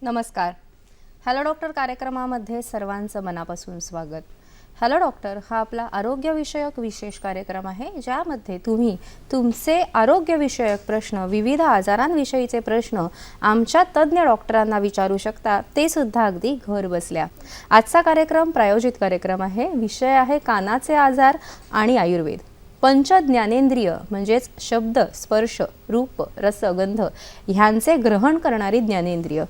नमस्कार. Hello doctor कार्यक्रमामध्ये सर्वांचं मनापासून स्वागत. हॅलो डॉक्टर हा आपला आरोग्यविषयक विशेष कार्यक्रम आहे, ज्यामध्ये तुम्ही तुमचे आरोग्यविषयक प्रश्न, विविध आजारांविषयीचे प्रश्न आमच्या तज्ज्ञ डॉक्टरांना विचारू शकता, ते सुद्धा अगदी घर बसल्या. आजचा कार्यक्रम प्रायोजित कार्यक्रम आहे. विषय आहे कानाचे आजार आणि आयुर्वेद. पंच ज्ञानेंद्रिय म्हणजेच शब्द, स्पर्श, रूप, रस, गंध ह्यांचे ग्रहण करणारी ज्ञानेंद्रिय.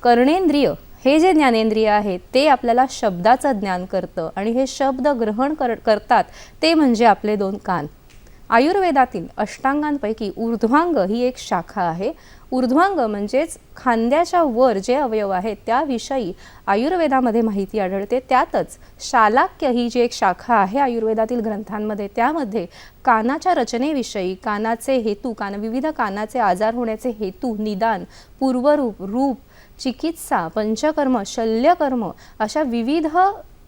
कर्णेंद्रिय हे जे ज्ञानेंद्रिय आहे ते आपल्याला शब्दाचं ज्ञान करतं आणि हे शब्द ग्रहण करतात ते म्हणजे आपले दोन कान. आयुर्वेदातील अष्टांगांपैकी ऊर्ध्वांग ही एक शाखा आहे. ऊर्ध्वांग म्हणजेच खांद्याच्या वर जे अवयव आहेत त्याविषयी आयुर्वेदामध्ये माहिती आढळते. त्यातच शालाक्य ही जी एक शाखा आहे आयुर्वेदातील ग्रंथांमध्ये, त्यामध्ये कानाच्या रचनेविषयी, कानाचे हेतू, विविध कानाचे आजार होण्याचे हेतू, निदान, पूर्वरूप, रूप, चिकित्सा, पंचकर्म, शल्यकर्म अशा विविध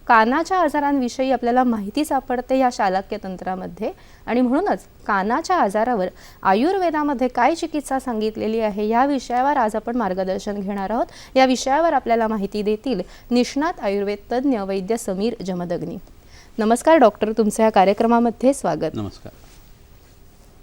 कानाच्या आजारांविषयी आपल्याला माहिती सापडते या शालाक्य तंत्रामध्ये. आणि म्हणूनच कानाच्या आजारावर आयुर्वेदामध्ये काय चिकित्सा सांगितलेली आहे या विषयावर आज आपण मार्गदर्शन घेणार आहोत. या विषयावर आपल्याला माहिती देतील निष्णात आयुर्वेद तज्ज्ञ वैद्य समीर जमदग्नी. नमस्कार डॉक्टर, तुमच्या या कार्यक्रमामध्ये स्वागत. नमस्कार.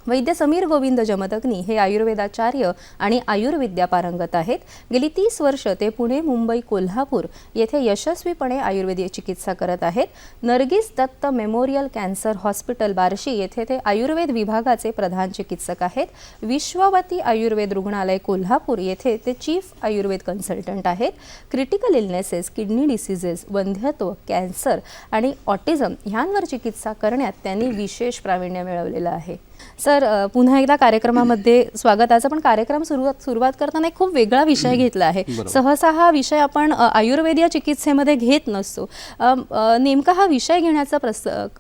वैद्य समीर गोविंद जमदग्नी हे आयुर्वेदाचार्य आणि आयुर्विद्या पारंगत आहेत. गेली 30 वर्ष ते पुणे, मुंबई, कोल्हापूर येथे यशस्वीपणे आयुर्वेदीय चिकित्सा करत आहेत. Nargis Dutt memorial cancer hospital Barshi येथे ते आयुर्वेद विभागाचे प्रधान चिकित्सक आहेत. विश्ववती आयुर्वेद रुग्णालय कोल्हापूर येथे ते चीफ आयुर्वेद कन्सल्टंट आहेत. क्रिटिकल इलनेसेस, किडनी डिसीजेस, वंध्यत्व, कॅन्सर आणि ऑटिझम ह्यांवर चिकित्सा करण्यात त्यांनी विशेष प्रावीण्य मिळवलेलं आहे. सर, पुन्हा एकदा कार्यक्रमामध्ये स्वागताचं. पण कार्यक्रम सुरुवात करताना एक खूप वेगळा विषय घेतला आहे. सहसा हा विषय आपण आयुर्वेदीय चिकित्सेमध्ये घेत नसतो. नेमका हा विषय घेण्याचं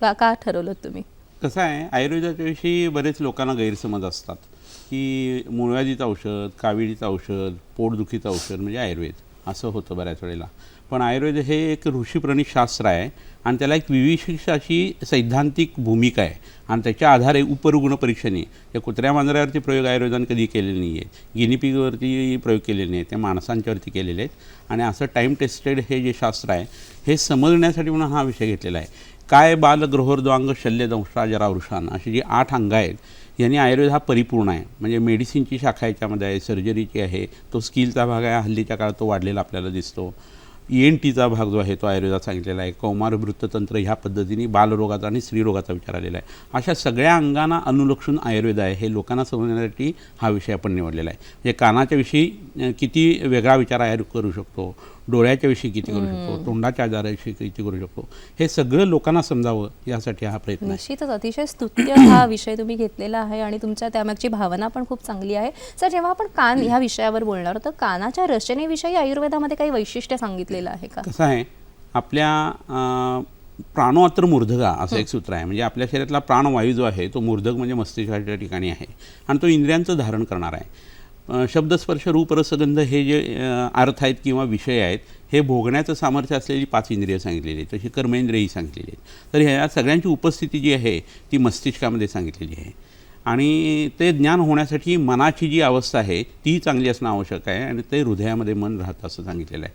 का ठरवलं तुम्ही? कसं आहे, आयुर्वेदाच्या विषयी बरेच लोकांना गैरसमज असतात की मूळव्याधीचं औषध, काविळीचं औषध, पोटदुखीचं औषध म्हणजे आयुर्वेद असं होतं बऱ्याच वेळेला. पण आयुर्वेद हे एक ऋषीप्रणीत शास्त्र आहे आणि त्याला एक विशिष्ट अशी सैद्धांतिक भूमिका आहे आणि त्याच्या आधारे उपरुग्ण परीक्षणे, या कुत्र्या मांजरावरती प्रयोग आयुर्वेदाने कधी केलेले नाही आहे, गिनीपिगवरती प्रयोग केलेले नाही, ते माणसांच्यावरती केलेले आहेत. आणि असं टाईम टेस्टेड हे जे शास्त्र आहे हे समजण्यासाठी म्हणून हा विषय घेतलेला आहे. काय बाल, गृहोर्ध्वांग, शल्य, दंष्ट्रा, जरावृषान अशी जी 8 अंग आहेत यांनी आयुर्वेद हा परिपूर्ण आहे. म्हणजे मेडिसिनची शाखा याच्यामध्ये आहे, सर्जरीची आहे, तो स्किलचा भाग आहे, हल्लीच्या काळात तो वाढलेला आपल्याला दिसतो. ENTचा भाग जो आहे तो आयुर्वेदात सांगितलेला आहे. कौमार, वृत्ततंत्र ह्या पद्धतीने बालरोगाचा आणि स्त्रीरोगाचा विचार आलेला आहे. अशा सगळ्या अंगांना अनुलक्षून आयुर्वेद आहे हे लोकांना समजण्यासाठी हा विषय आपण निवडलेला आहे. म्हणजे कानाच्या विषयी किती वेगळा विचार करू शकतो, डोळ्याच्या विषयी किती करू शकतो, तोंडाच्या आजाराविषयी किती करू शकतो, हे सगळं लोकांना समजावं यासाठी हा प्रयत्न आहे. निश्चितच अतिशय स्तुत्य हा विषय तुम्ही घेतलेला आहे आणि तुमच्या त्यामागची भावना पण खूप चांगली आहे. सर, जेव्हा आपण कान ह्या विषयावर बोलणार तर कानाच्या रचनेविषयी आयुर्वेदामध्ये काही वैशिष्ट्य सांगितलेलं आहे का? कसं आहे, आपल्या प्राणोअत्र मूर्धगा असं एक सूत्र आहे. म्हणजे आपल्या शरीरातला प्राणवायू जो आहे तो मूर्धक म्हणजे मस्तिष्काच्या ठिकाणी आहे आणि तो इंद्रियांचं धारण करणार आहे. शब्द, स्पर्श, रूप, रसगंध हे जे अर्थ आहेत किंवा विषय आहेत हे भोगण्याचं सामर्थ्य असलेली 5 इंद्रिय सांगितलेली आहेत. तशी कर्मेंद्रियही सांगितलेली आहेत. तर ह्या सगळ्यांची उपस्थिती जी आहे ती मस्तिष्कामध्ये सांगितलेली आहे आणि ते ज्ञान होण्यासाठी मनाची जी अवस्था आहे ती चांगली असणं आवश्यक आहे आणि ते हृदयामध्ये मन राहतं असं सांगितलेलं आहे.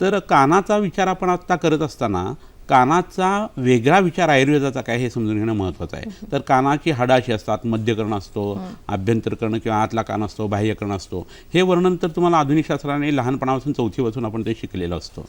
तर कानाचा विचार आपण आत्ता करत असताना कानाचा वेगळा विचार आयुर्वेदाचा काय हे समजून घेणं महत्त्वाचं आहे. तर कानाची हाडं अशी असतात, मध्यकर्ण असतो, आभ्यंतरकर्ण किंवा आतला कान असतो, बाह्यकर्ण असतो. हे वर्णन तर तुम्हाला आधुनिक शास्त्राने लहानपणापासून 4थी वाचून आपण ते शिकलेलं असतो.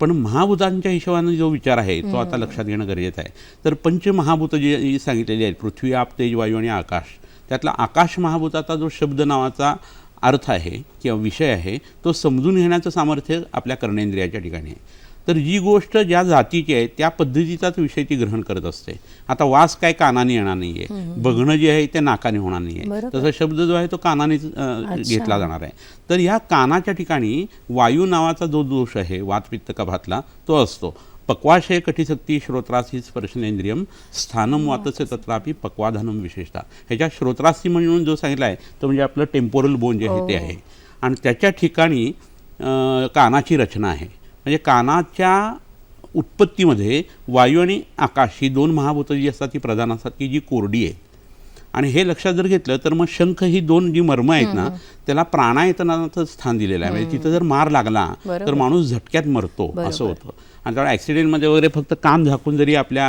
पण महाभूतांच्या हिशोबाने जो विचार आहे तो आता लक्षात घेणं गरजेचं आहे. तर पंचमहाभूत जी सांगितलेली आहेत, पृथ्वी, आप, तेज, वायू आणि आकाश, त्यातला आकाश महाभूताचा जो शब्द नावाचा अर्थ आहे किंवा विषय आहे तो समजून घेण्याचं सामर्थ्य आपल्या कर्णेंद्रियाच्या ठिकाणी आहे. तर जी गोष्ट ज्या जातीची आहे त्या पद्धतीचाच विषय ती ग्रहण करत असते. आता वास काय कानाने येणार नाही आहे, बघणं जे आहे ते नाकाने होणार नाही आहे, तसा शब्द जो आहे तो कानानेच घेतला जाणार आहे. तर ह्या कानाच्या ठिकाणी वायू नावाचा जो दोष आहे वातपित्त कफातला तो असतो. पक्वाशय कटिशक्ती श्रोत्रासी स्पर्शनेंद्रियम स्थानम वातस्य तत्रापि पक्वाधनम विशेषतः. ह्याच्या श्रोत्रासी म्हणून जो सांगितला आहे तो म्हणजे आपलं टेम्पोरल बोन जे आहे ते आहे आणि त्याच्या ठिकाणी कानाची रचना आहे. म्हणजे कानाच्या उत्पत्तीमध्ये वायू आणि आकाश ही 2 महाभूतं जी असतात ती प्रधान असतात की जी कोरडी आहे. आणि हे लक्षात जर घेतलं तर मग शंख ही दोन जी मर्म आहेत ना त्याला प्राणायतनाचं स्थान दिलेलं आहे. म्हणजे तिथं जर मार लागला तर माणूस झटक्यात मरतो असं होतं. आणि त्यामुळे ॲक्सिडेंटमध्ये वगैरे फक्त कान झाकून जरी आपल्या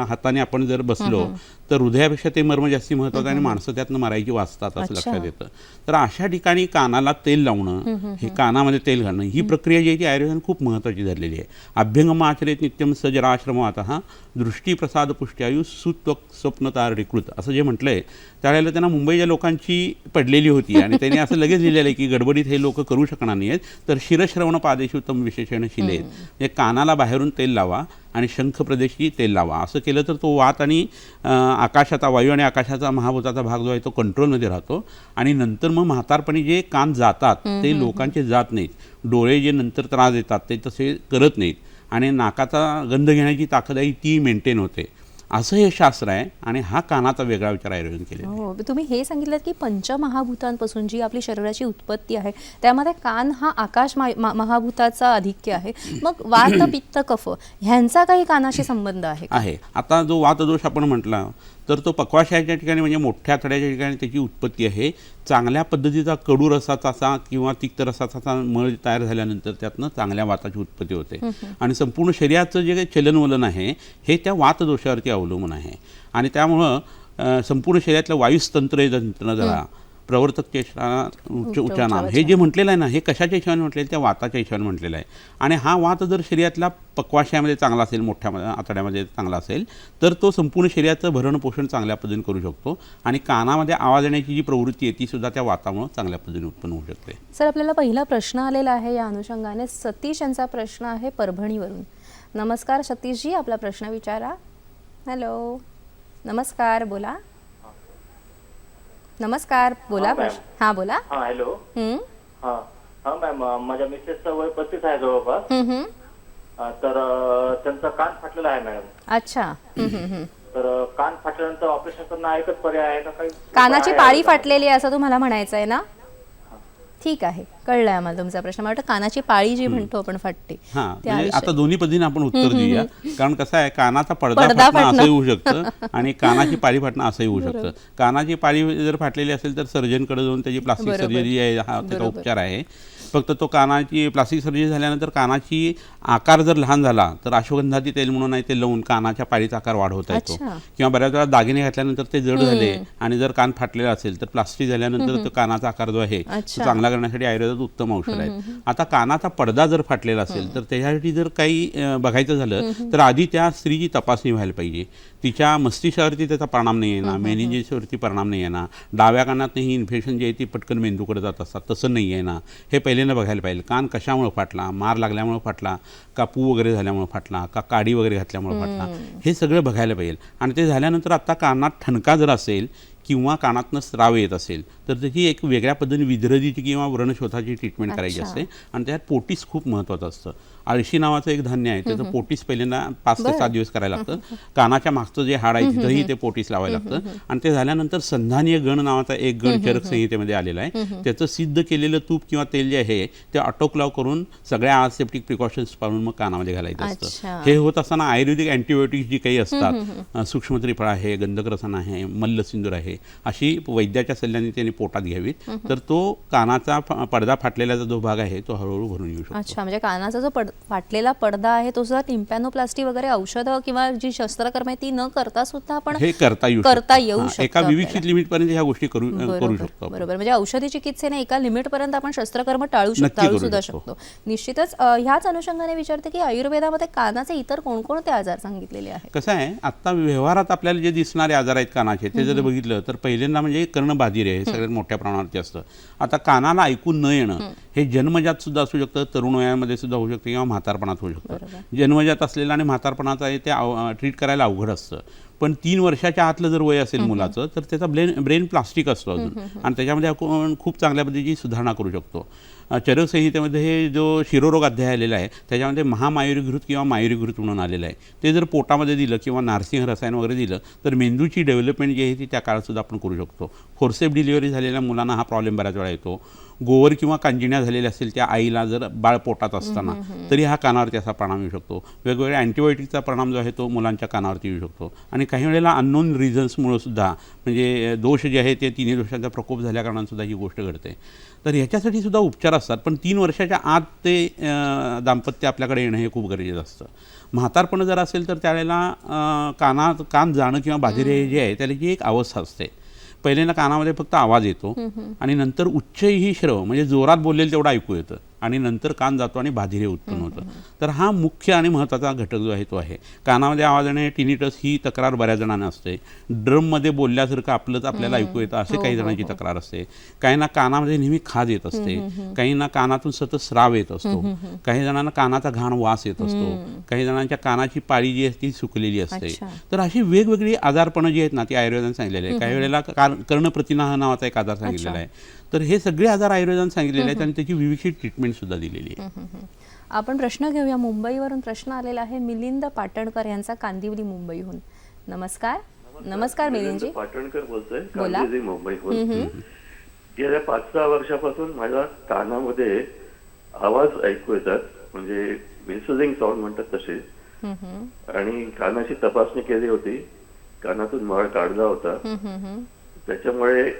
हाताने आपण जर बसलो तर हृदयापेक्षा ते मर्म जास्ती महत्त्वाचं आणि माणसं त्यातनं मरायची वाचतात असं लक्षात येतं. तर अशा ठिकाणी कानाला तेल लावणं, हे कानामध्ये तेल घालणं, ही प्रक्रिया जी आहे ती आयुर्वेदात खूप महत्त्वाची झालेली आहे. अभ्यंगम आचरित नित्यम सजराश्रमातः दृष्टी प्रसाद पुष्ट्यायु सुत्व स्वप्नतारकृत असं जे म्हटलंय त्यावेळेला त्यांना मुंबईच्या लोकांची पडलेली होती आणि त्यांनी असं लगेच लिहिलेलं आहे की गडबडीत हे लोक करू शकणार नाही आहेत. तर शिरश्रवण पादेशी उत्तम विशेषण शिलेत, म्हणजे कानाला बाहेरून तेल लावा आणि शंख प्रदेशी तेल लावा. असं केलं तर तो वात आणि आकाशाचा वायू आणि आकाशाचा महाभूताचा भाग जो आहे तो कंट्रोलमध्ये राहतो. आणि नंतर मग म्हातारपणी जे कान जातात ते लोकांचे जात नाहीत. डोळे जे नंतर त्रास देतात ते तसे करत नाहीत आणि नाकाचा गंध घेण्याची ताकद आहे ती मेंटेन होते. असं हे शास्त्र आहे आणि हा कानाचा वेगळा विचार आयुर्वेदाने केलेला आहे. हो, तुम्ही हे सांगितलं की पंचमहाभूतांपासून जी आपली शरीराची उत्पत्ती आहे त्यामध्ये कान हा आकाश महाभूताचा अधिक्य आहे. मग वात पित्त कफ ह्यांचा काही कानाशी संबंध आहे का? आहे. आता जो वातदोष आपण म्हटला तर तो पक्वाशयाच्या ठिकाणी म्हणजे मोठ्या थड्याच्या ठिकाणी त्याची उत्पत्ती आहे. चांगल्या पद्धतीचा कडू रसाचा किंवा तिक्त रसाचा मळ तयार झाल्यानंतर त्यातनं चांगल्या वाताची उत्पत्ती होते. आणि संपूर्ण शरीराचं जे काही चलनवलन आहे हे त्या वातदोषावरती अवलंबून आहे. आणि त्यामुळं संपूर्ण शरीरातलं वायुस्तंत्र जरा प्रवर्तक चेष्टा उच्चानाम हे जे म्हटलेलं आहे ना हे कशाच्या हिशोबाने म्हटलेलं त्या वाताच्या हिशोबाने म्हटलेलं आहे. आणि हा वात जर शरीरातला पक्वाशयामध्ये चांगला असेल, मोठ्या आतड्यामध्ये चांगला असेल तर तो संपूर्ण शरीराचं भरण पोषण चांगल्या पद्धतीने करू शकतो. आणि कानामध्ये आवाज येण्याची जी प्रवृत्ती आहे ती सुद्धा त्या वातामुळे चांगल्या पद्धतीने उत्पन्न होऊ शकते. सर, आपल्याला पहिला प्रश्न आलेला आहे या अनुषंगाने. सतीश यांचा प्रश्न आहे परभणीवरून. नमस्कार सतीशजी, आपला प्रश्न विचारा. हॅलो, नमस्कार, बोला. नमस्कार, बोला. हां, बोला. हां, हॅलो. हां मॅम, माझ्या मिसेसचं वय 35 आहे जवळपास. तर त्यांचा कान फाटलेला आहे मॅडम. अच्छा. तर कान फाटल्यानंतर ऑपरेशन करणं एकच पर्याय आहे का? काही कानाची पाळी फाटलेली आहे असं तुम्हाला म्हणायचं आहे ना? ठीक आहे, कळलंय आम्हाला तुमचा प्रश्न. मला वाटतं कानाची पाळी जी म्हणतो आपण फाटते. हां, म्हणजे आता दोन्ही पद्धतीने आपण उत्तर देऊया. कारण कसं आहे, कानाचा पडदा फाटणं असंही होऊ शकतं आणि कानाची पाळी फाटणं असंही होऊ शकतं. कानाची पाळी जर फाटलेली असेल तर सर्जनकडे जाऊन त्याची प्लास्टिक सर्जरी आहे, हा त्याचा उपचार आहे. फक्त तो कानाची प्लास्टिक सर्जरी झाल्यानंतर कानाची आकार जर लहान झाला तर अश्वगंधाची तेल म्हणून आहे ते लावून कानाच्या पाळीचा आकार वाढवता येतो. किंवा बऱ्याच वेळा दागिने घातल्यानंतर ते जड झाले आणि जर कान फाटलेला असेल तर प्लास्टिक झाल्यानंतर तो कानाचा आकार जो आहे तो चांगला करण्यासाठी आयुर्वेदात उत्तम औषध आहे. आता कानाचा पडदा जर फाटलेला असेल तर त्याच्यासाठी जर काही बघायचं झालं तर आधी त्या स्त्रीची तपासणी व्हायला पाहिजे. तिच्या मस्तिष्कावरती त्याचा परिणाम नाही येणार, मेनिंजेसवरती परिणाम नाही येणार, डाव्या कानात ही इन्फेक्शन जे आहे ती पटकन मेंदूकडे जात असतात तसं नाही आहे ना, हे पहिल्यांदा बघायला पाहिजे. कान कशामुळे फाटला, मार लागल्यामुळे फाटला का पू वगैरे झाल्यामुळे फाटला का काडी वगैरे घातल्यामुळे फाटला, हे सगळं बघायला पाहिजे. आणि ते झाल्यानंतर आता कानात ठणका जर असेल किंवा कानातनं स्राव येत असेल तर त्याची एक वेगळ्या पद्धतीने विद्रधीची किंवा व्रणशोथाची ट्रीटमेंट करायची असते. आणि त्यात पोटीस खूप महत्त्वाचं असतं. आळशी नावाचं एक धान्य आहे, त्याचं पोटीस पहिल्यांदा 5 ते 7 दिवस करायला लागतं. कानाच्या मागचं जे हाड आहे तिथंही ते पोटीस लावायला लागतं. आणि ते झाल्यानंतर संधानीय गण नावाचा एक गण चरक संहितेमध्ये आलेला आहे. त्याचं सिद्ध केलेलं तूप किंवा तेल जे आहे ते ऑटोक्लाव करून सगळ्या सेप्टिक प्रिकॉशन्स पाळून मग कानामध्ये घालायचं असतं. हे होत असताना आयुर्वेदिक अँटीबायोटिक्स जी काही असतात, सूक्ष्म त्रिफळ आहे, गंधकरसन आहे, मल्लसिंदूर आहे, अशी वैद्याच्या सल्ल्याने त्यांनी पोटात घ्यावीत. तर तो कानाचा पडदा फाटलेला जो भाग आहे तो हळूहळू भरून येऊ शकतो. अच्छा, म्हणजे कानाचा जो फाटलेला पडदा आहे तो सुद्धा टिम्पॅनोप्लास्टी वगैरे औषधं किंवा जी शस्त्रक्रिया आहे ती न करता सुद्धा आपण हे करता येऊ शकतं. एका विविध लिमिट पर्यंत ह्या गोष्टी करू शकतो. बरोबर, म्हणजे औषधी चिकित्सेने एका लिमिट पर्यंत आपण शस्त्रकर्म टाळू सुद्धा शकतो. निश्चितच ह्याच अनुषंगाने विचारते की आयुर्वेदामध्ये कानाचे इतर कोणकोणते आजार सांगितलेले आहेत? कसं आहे, आता व्यवहारात आपल्याला जे दिसणारे आजार आहेत कानाचे ते जर बघितलं तर पहिल्यांदा म्हणजे कर्णबाधिर आहे, हे सगळ्यात मोठ्या प्रमाणावरती असतं. आता कानाला ऐकून न येणं हे जन्मजात सुद्धा असू शकतं, तरुण वयामध्ये सुद्धा होऊ शकतं किंवा म्हातारपणात होऊ शकतं. जन्मजात असलेलं आणि म्हातारपणाचं आहे ते ट्रीट करायला अवघड असतं. पण 3 वर्षाच्या आतलं जर वय असेल मुलाचं तर त्याचा ब्रेन प्लास्टिक असतो अजून आणि त्याच्यामध्ये आपण खूप चांगल्या पद्धतीची सुधारणा करू शकतो. चरक संहितेमध्ये जो शिरोरोग अध्याय आलेला आहे त्याच्यामध्ये महामायुरीघृत किंवा मायुरीघृत म्हणून आलेलं आहे. ते जर पोटामध्ये दिलं किंवा नारसिंह रसायन वगैरे दिलं तर मेंदूची डेव्हलपमेंट जी आहे ती त्या काळातसुद्धा आपण करू शकतो. फोर्सेप डिलिव्हरी झालेल्या मुलांना हा प्रॉब्लेम बऱ्याच वेळा येतो. गोवर किंवा कांजिण्या झालेल्या असतील त्या आईला जर बाळ पोटात असताना तरी हा कानावरती असा परिणाम येऊ शकतो. वेगवेगळ्या अँटीबायोटिकचा परिणाम जो आहे तो मुलांच्या कानावरती येऊ शकतो. आणि काही वेळेला अननोन रिझन्समुळे सुद्धा म्हणजे दोष जे आहे ते तिन्ही दोषांचा प्रकोप झाल्या कारणाने ही गोष्ट घडते. तर ह्याच्यासाठी सुद्धा उपचार असतात, पण 3 वर्षाच्या आत ते दाम्पत्य आपल्याकडे येणं हे खूप गरजेचं असतं. म्हातारपण जर असेल तर त्यावेळेला कान जाणं किंवा बाधिरे जे आहे त्याची एक अवस्था असते. पहिल्यांदा कानामध्ये फक्त आवाज येतो आणि नंतर उच्चही श्रव म्हणजे जोरात बोललेलं तेवढं ऐकू येतं आणि नंतर कान जातो आणि बाधिरे उत्पन्न होतं. तर हा मुख्य आणि महत्त्वाचा घटक जो आहे तो आहे. कानामध्ये आवाज येणे टिनिटस ही तक्रार बऱ्याच जणांना असते. ड्रममध्ये बोलल्यासारखं आपलंच आपल्याला ऐकू येतं असे काही जणांची तक्रार असते. काहींना कानामध्ये नेहमी खाज येत असते, काहींना कानातून सतत स्राव येत असतो, काही जणांना कानाचा घाण वास येत असतो, काही जणांच्या कानाची पाळी जी असते ती सुकलेली असते. तर अशी वेगवेगळी आजारपणं जी आहेत ना ती आयुर्वेदाने सांगितलेली आहे. काही वेळेला कर्णप्रतिनाह नावाचा एक आजार सांगितलेला आहे. तर हे सगळे आजार आयुर्वेदाने सांगितलेले आहेत आणि त्याची विविध ट्रीटमेंट सुद्धा दिलेली आहे. आपण प्रश्न घेऊया. मुंबईवरून प्रश्न आलेला आहे मिलिंद पाटणकर यांचा, कांदिवली मुंबईहून. नमस्कार. नमस्कार मिलिंदजी. पाटणकर बोलतोय, बोला. कांदिवली मुंबईहून. गेल्या 5-6 वर्षापासून माझ्या कानामध्ये आवाज ऐकू येतात, म्हणजे व्हिसलिंग साऊंड म्हणतात तसे. आणि कानाची तपासणी केली होती, कानातून मळ काढला होता. त्याच्यामुळे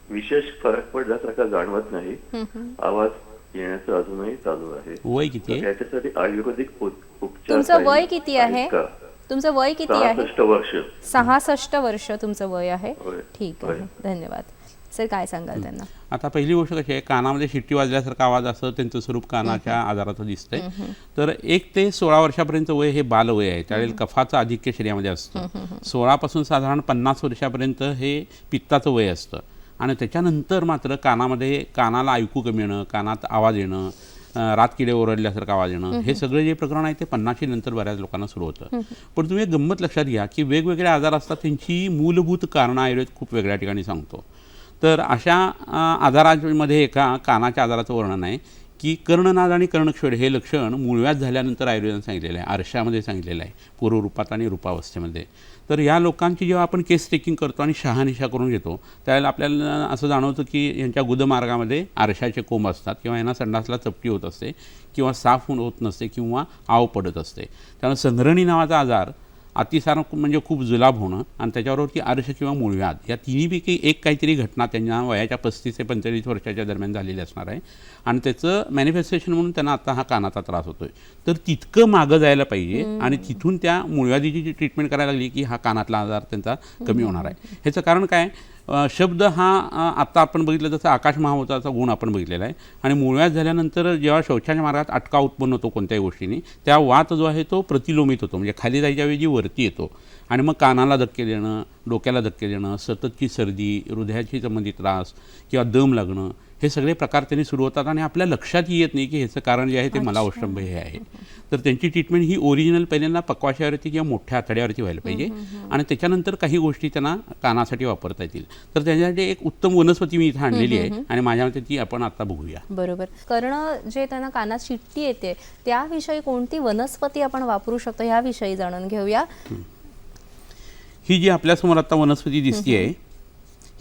विशेष फरक पडल्यासारखा जाणवत नाही. आवाज येण्याचं अजूनही चालू आहे. वय किती आहे? त्याच्यासाठी आयुर्वेदिक उपचार. तुमचं वय किती आहे? तुमचं वय किती आहे? 66 वर्ष. 66 वर्ष तुमचं वय आहे. होय. ठीक आहे, धन्यवाद. सर काय सांगाल त्यांना? आता पहिली गोष्ट कशी आहे, कानामध्ये शिट्टी वाजल्यासारखा आवाज असं त्यांचं स्वरूप कानाच्या आजाराचं दिसतंय. तर 1 ते 16 वर्षापर्यंत वय हे बालवय आहे. त्यावेळेला कफाचं आधिक्य शरीरामध्ये असतं. 16 पासून साधारण 50 वर्षापर्यंत हे पित्ताचं वय असतं. आणि त्याच्यानंतर मात्र कानाला ऐकू कमी येणं, कानात आवाज येणं, रातकिडे ओरडल्यासारखा आवाज येणं, हे सगळे जे प्रकरण आहे ते 50शी नंतर बऱ्याच लोकांना सुरू होतं. पण तुम्ही एक गंमत लक्षात घ्या की वेगवेगळे आजार असतात, त्यांची मूलभूत कारणं आयुर्वेद खूप वेगळ्या ठिकाणी सांगतो. तर अशा आजारांमध्ये एका कानाच्या आजाराचं वर्णन आहे की कर्णनाद आणि कर्णक्षोड हे लक्षण मूळव्याध झाल्यानंतर आयुर्वेदाने सांगितलेलं आहे, आरशामध्ये सांगितलेलं आहे, पूर्वरूपात आणि रूपावस्थेमध्ये. तर या लोकांची जेव्हा आपण केस टेकिंग करतो आणि शहानिशा करून घेतो त्यावेळेला आपल्याला असं जाणवतं की यांच्या गुदमार्गामध्ये आरशाचे कोंब असतात किंवा यांना संडासला चपटी होत असते किंवा साफ होत नसते किंवा आव पडत असते. त्यामुळे संग्रहणी नावाचा आजार अतिसार म्हणजे खूप जुलाब होणं आणि त्याच्यावरती आरश किंवा मूळव्याध या तिन्हीपैकी एक काहीतरी घटना त्यांच्या वयाच्या 35 ते 45 वर्षाच्या दरम्यान झालेली असणार आहे आणि त्याचं मॅनिफेस्टेशन म्हणून त्यांना आता हा कानाचा त्रास होतो आहे. तर तितकं मागं जायला पाहिजे आणि तिथून त्या मूळव्याधीची जी ट्रीटमेंट करायला लागली की हा कानातला आजार त्यांचा कमी होणार आहे. ह्याचं कारण काय, शब्द हा आत्ता आपण बघितलं तसं आकाश महावताचा गुण आपण बघितलेला आहे. आणि मूळव्याध झाल्यानंतर जेव्हा शौचाच्या मार्गात अटका उत्पन्न होतो कोणत्याही गोष्टीने, त्या वात जो आहे तो प्रतिलोमित होतो, म्हणजे खाली जायच्या ऐवजी वरती येतो आणि मग कानाला धक्के देणं, डोक्याला धक्के देणं, सततची सर्दी, हृदयाशी संबंधित त्रास किंवा दम लागणं, हे सगळे प्रकार त्यांनी सुरू होतात आणि आपल्या लक्षातही येत नाही की ह्याचं कारण जे आहे ते मला औष्णभ हे आहे. तर त्यांची ट्रीटमेंट ही ओरिजिनल पहिल्यांदा पक्वाशावरती किंवा मोठ्या आतड्यावरती व्हायला पाहिजे आणि त्याच्यानंतर काही गोष्टी त्यांना कानासाठी वापरता येतील. तर त्याच्यासाठी एक उत्तम वनस्पती मी इथं आणलेली आहे आणि माझ्या मते ती आपण आता बघूया. बरोबर. कर्ण जे त्यांना कानात शिट्टी येते त्याविषयी कोणती वनस्पती आपण वापरू शकतो याविषयी जाणून घेऊया. ही जी आपल्यासमोर आता वनस्पती दिसती आहे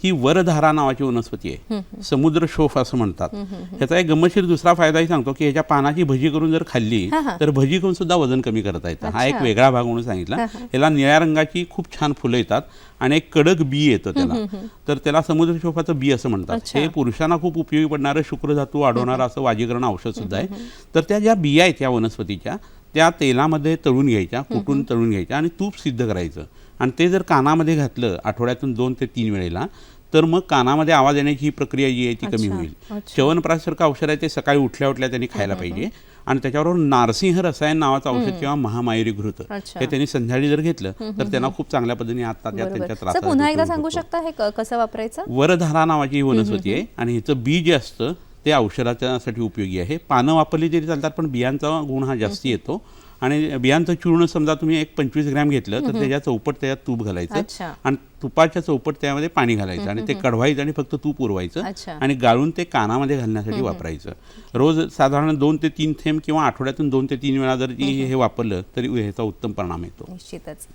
ही वरधारा नावाची वनस्पती आहे. समुद्र शोफ असं म्हणतात. ह्याचा एक गमतीशीर दुसरा फायदाही सांगतो की ह्याच्या पानाची भजी करून जर खाल्ली तर भजी करून सुद्धा वजन कमी करता येतं. हा एक वेगळा भाग म्हणून सांगितला. ह्याला निळ्या रंगाची खूप छान फुलं येतात आणि एक कडक बी येतं त्याला, तर त्याला समुद्र शोफाचं बी असं म्हणतात. हे पुरुषांना खूप उपयोगी पडणारं शुक्रधातू वाढवणारं असं वाजीकरण औषध सुद्धा आहे. तर त्या ज्या बिया आहेत या वनस्पतीच्या त्या तेलामध्ये तळून घ्यायच्या, कुटून तळून घ्यायच्या आणि तूप सिद्ध करायचं आणि ते जर कानामध्ये घातलं आठवड्यातून 2 ते 3 वेळेला तर मग कानामध्ये आवाज येण्याची ही प्रक्रिया जी आहे ती कमी होईल. च्यवनप्राशसारखं औषध आहे ते सकाळी उठल्या उठल्या त्यांनी खायला पाहिजे आणि त्याच्याबरोबर नारसिंह रसायन नावाचं औषध किंवा महामायुरीघृत हे त्यांनी संध्याकाळी जर घेतलं तर त्यांना खूप चांगल्या पद्धतीने आता त्यांच्या त्रास. पुन्हा एकदा सांगू शकता हे कसं वापरायचं? वरधारा नावाची ही वनस्पती आहे आणि ह्याचं बी जे असतं ते औषधासाठी उपयोगी आहे. पानं वापरली तरी चालतात पण बियांचा गुण हा जास्ती येतो आणि बियांचं चूर्ण समजा तुम्ही एक 25 ग्रॅम घेतलं तर त्याच्या चौपट त्याच्यात तूप घालायचं अच्छा. आणि तुपाच्या चौपट त्यामध्ये पाणी घालायचं आणि ते कढवायचं आणि फक्त तूप उरवायचं अच्छा. आणि गाळून ते कानामध्ये घालण्यासाठी वापरायचं. रोज साधारण 2 ते 3 थेंब किंवा आठवड्यातून 2 ते 3 वेळा जर हे वापरलं तरी ह्याचा उत्तम परिणाम येतो. निश्चितच.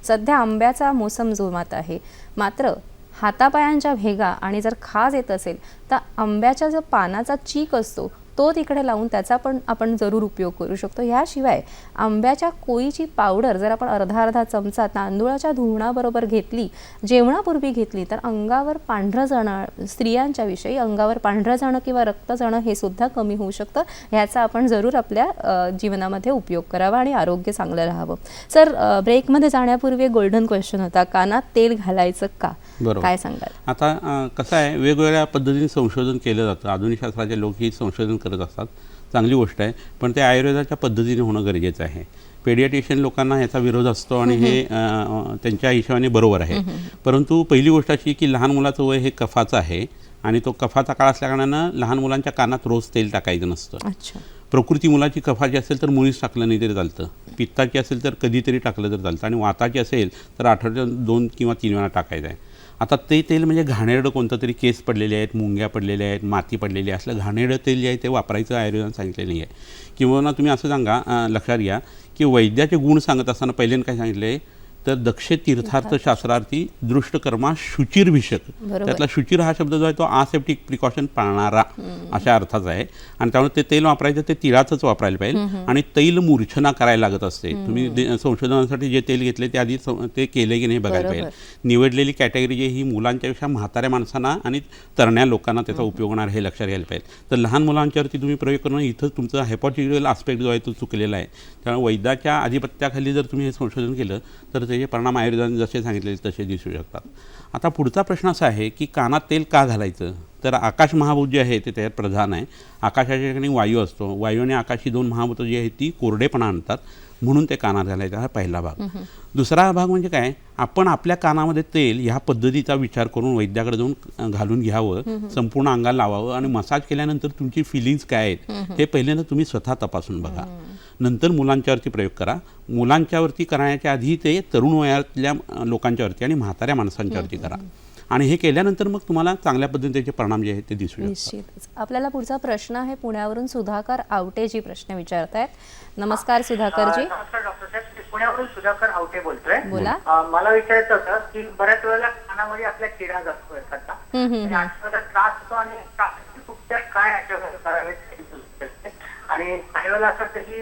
सध्या आंब्याचा मोसम जोमात आहे, मात्र हातापायांच्या भेगा आणि जर खाज येत असेल तर आंब्याच्या जो पानाचा चीक असतो तो तिकडे लावून त्याचा पण आपण जरूर उपयोग करू शकतो. ह्याशिवाय आंब्याच्या कोळीची पावडर जर आपण अर्धा चमचा तांदूळाच्या धुवणाबरोबर घेतली, जेवणापूर्वी घेतली, तर अंगावर पांढरं जाणं, स्त्रियांच्या विषयी अंगावर पांढरं जाणं किंवा रक्त जाणं हे सुद्धा कमी होऊ शकतं. ह्याचा आपण जरूर आपल्या जीवनामध्ये उपयोग करावा आणि आरोग्य चांगलं राहावं. सर, ब्रेकमध्ये जाण्यापूर्वी एक गोल्डन क्वेश्चन होता, कानात तेल घालायचं का? बरोबर. काय सांगाल? आता कसं आहे, वेगवेगळ्या पद्धतीने संशोधन केलं जातं. आधुनिक शास्त्राचे लोक ही संशोधन करत असतात, चांगली गोष्ट आहे, पण ते आयुर्वेदाच्या पद्धतीने होणं गरजेचं आहे. पेडियाट्रिशियन लोकांना ह्याचा विरोध असतो आणि हे त्यांच्या हिशोबाने बरोबर आहे. परंतु पहिली गोष्ट अशी की लहान मुलाचं वय हे कफाचं आहे आणि तो कफाचा काळ असल्याकारणानं लहान मुलांच्या कानात रोज तेल टाकायचं नसतं. अच्छा. प्रकृती मुलाची कफाची असेल तर मुळीच टाकलं नाही तरी चालतं, पित्ताची असेल तर कधीतरी टाकलं तर चालतं आणि वाताची असेल तर आठवड्यात 2 किंवा 3 वेळा टाकायचं आहे. आता ते तेल म्हणजे घाणेरडं कोणतं तरी, केस पडलेले आहेत, मुंग्या पडलेल्या आहेत, माती पडलेली आहे, असलं घाणेरडं तेल जे आहे ते वापरायचं आयुर्वेदाने सांगितलेलं नाही आहे. किंवा तुम्ही असं सांगा, लक्षात घ्या की वैद्याचे गुण सांगत असताना पहिल्यांदा काय सांगितलं आहे तर दक्ष तीर्थार्थ शास्त्रार्थी दृष्टकर्मा शुचिरभिषक. त्यातला शुचिर हा शब्द जो आहे तो आसेप्टिक प्रिकॉशन पाळणारा अशा अर्थाचा आहे आणि त्यामुळे ते तेल वापरायचं ते तिळाचंच वापरायला पाहिजे आणि तैल मूर्छना करायला लागत असते. तुम्ही संशोधनासाठी जे तेल घेतले ते आधी ते केले की नाही बघायला पाहिजे. निवडलेली कॅटेगरी जी ही मुलांच्यापेक्षा म्हाताऱ्या माणसांना आणि तरण्या लोकांना त्याचा उपयोग होणार हे लक्षात घ्यायला पाहिजे. तर लहान मुलांच्यावरती तुम्ही प्रयोग करणं इथं तुमचा हायपोथेटिकल आस्पेक्ट जो आहे तो चुकलेला आहे. त्यामुळे वैद्याच्या आधिपत्याखाली जर तुम्ही हे संशोधन केलं तर त्याचे परिणाम आयुर्वेदाने जसे सांगितलेले तसे दिसू शकतात. आता पुढचा प्रश्न असा आहे की कानात तेल का घालायचं? तर आकाश महाभूत जे आहे ते त्यात प्रधान आहे. आकाशाच्या ठिकाणी वायू असतो, वायू आणि आकाश ही 2 महाभूतं जी आहेत ती कोरडेपणा आणतात, म्हणून ते कानात घालायचा हा पहिला भाग. दुसरा भाग म्हणजे काय, आपण आपल्या कानामध्ये तेल ह्या पद्धतीचा विचार करून वैद्याकडे जाऊन घालून घ्यावं, संपूर्ण अंगाला लावावं आणि मसाज केल्यानंतर तुमची फिलिंग्स काय आहेत हे पहिल्यांदा तुम्ही स्वतः तपासून बघा. नंतर मुलांच्यावरती प्रयोग करा. मुलांच्यावरती करण्याच्या आधी ते तरुण वयातल्या लोकांच्यावरती आणि म्हाताऱ्या माणसांच्यावरती करा आणि हे केल्यानंतर मग तुम्हाला चांगल्या पद्धतीचे परिणाम जे आहेत ते दिसू शकतात. निश्चितच. आपल्याला पुढचा प्रश्न आहे पुण्यावरून सुधाकर आवटेजी प्रश्न विचारतायत. नमस्कार सुधाकरजी. नमस्कार डॉक्टर साहेब, पुण्यावरून सुधाकर आवटे बोलतोय. बोला. मला विचारायचं होतं की बऱ्याच वेळेला कानामध्ये आपल्या किडा जातो एखादा आणि आठवड्याला त्रास होतो आणि उपचार काय आठवड्याला करावे आणि काही वेळेला असं वाटतं की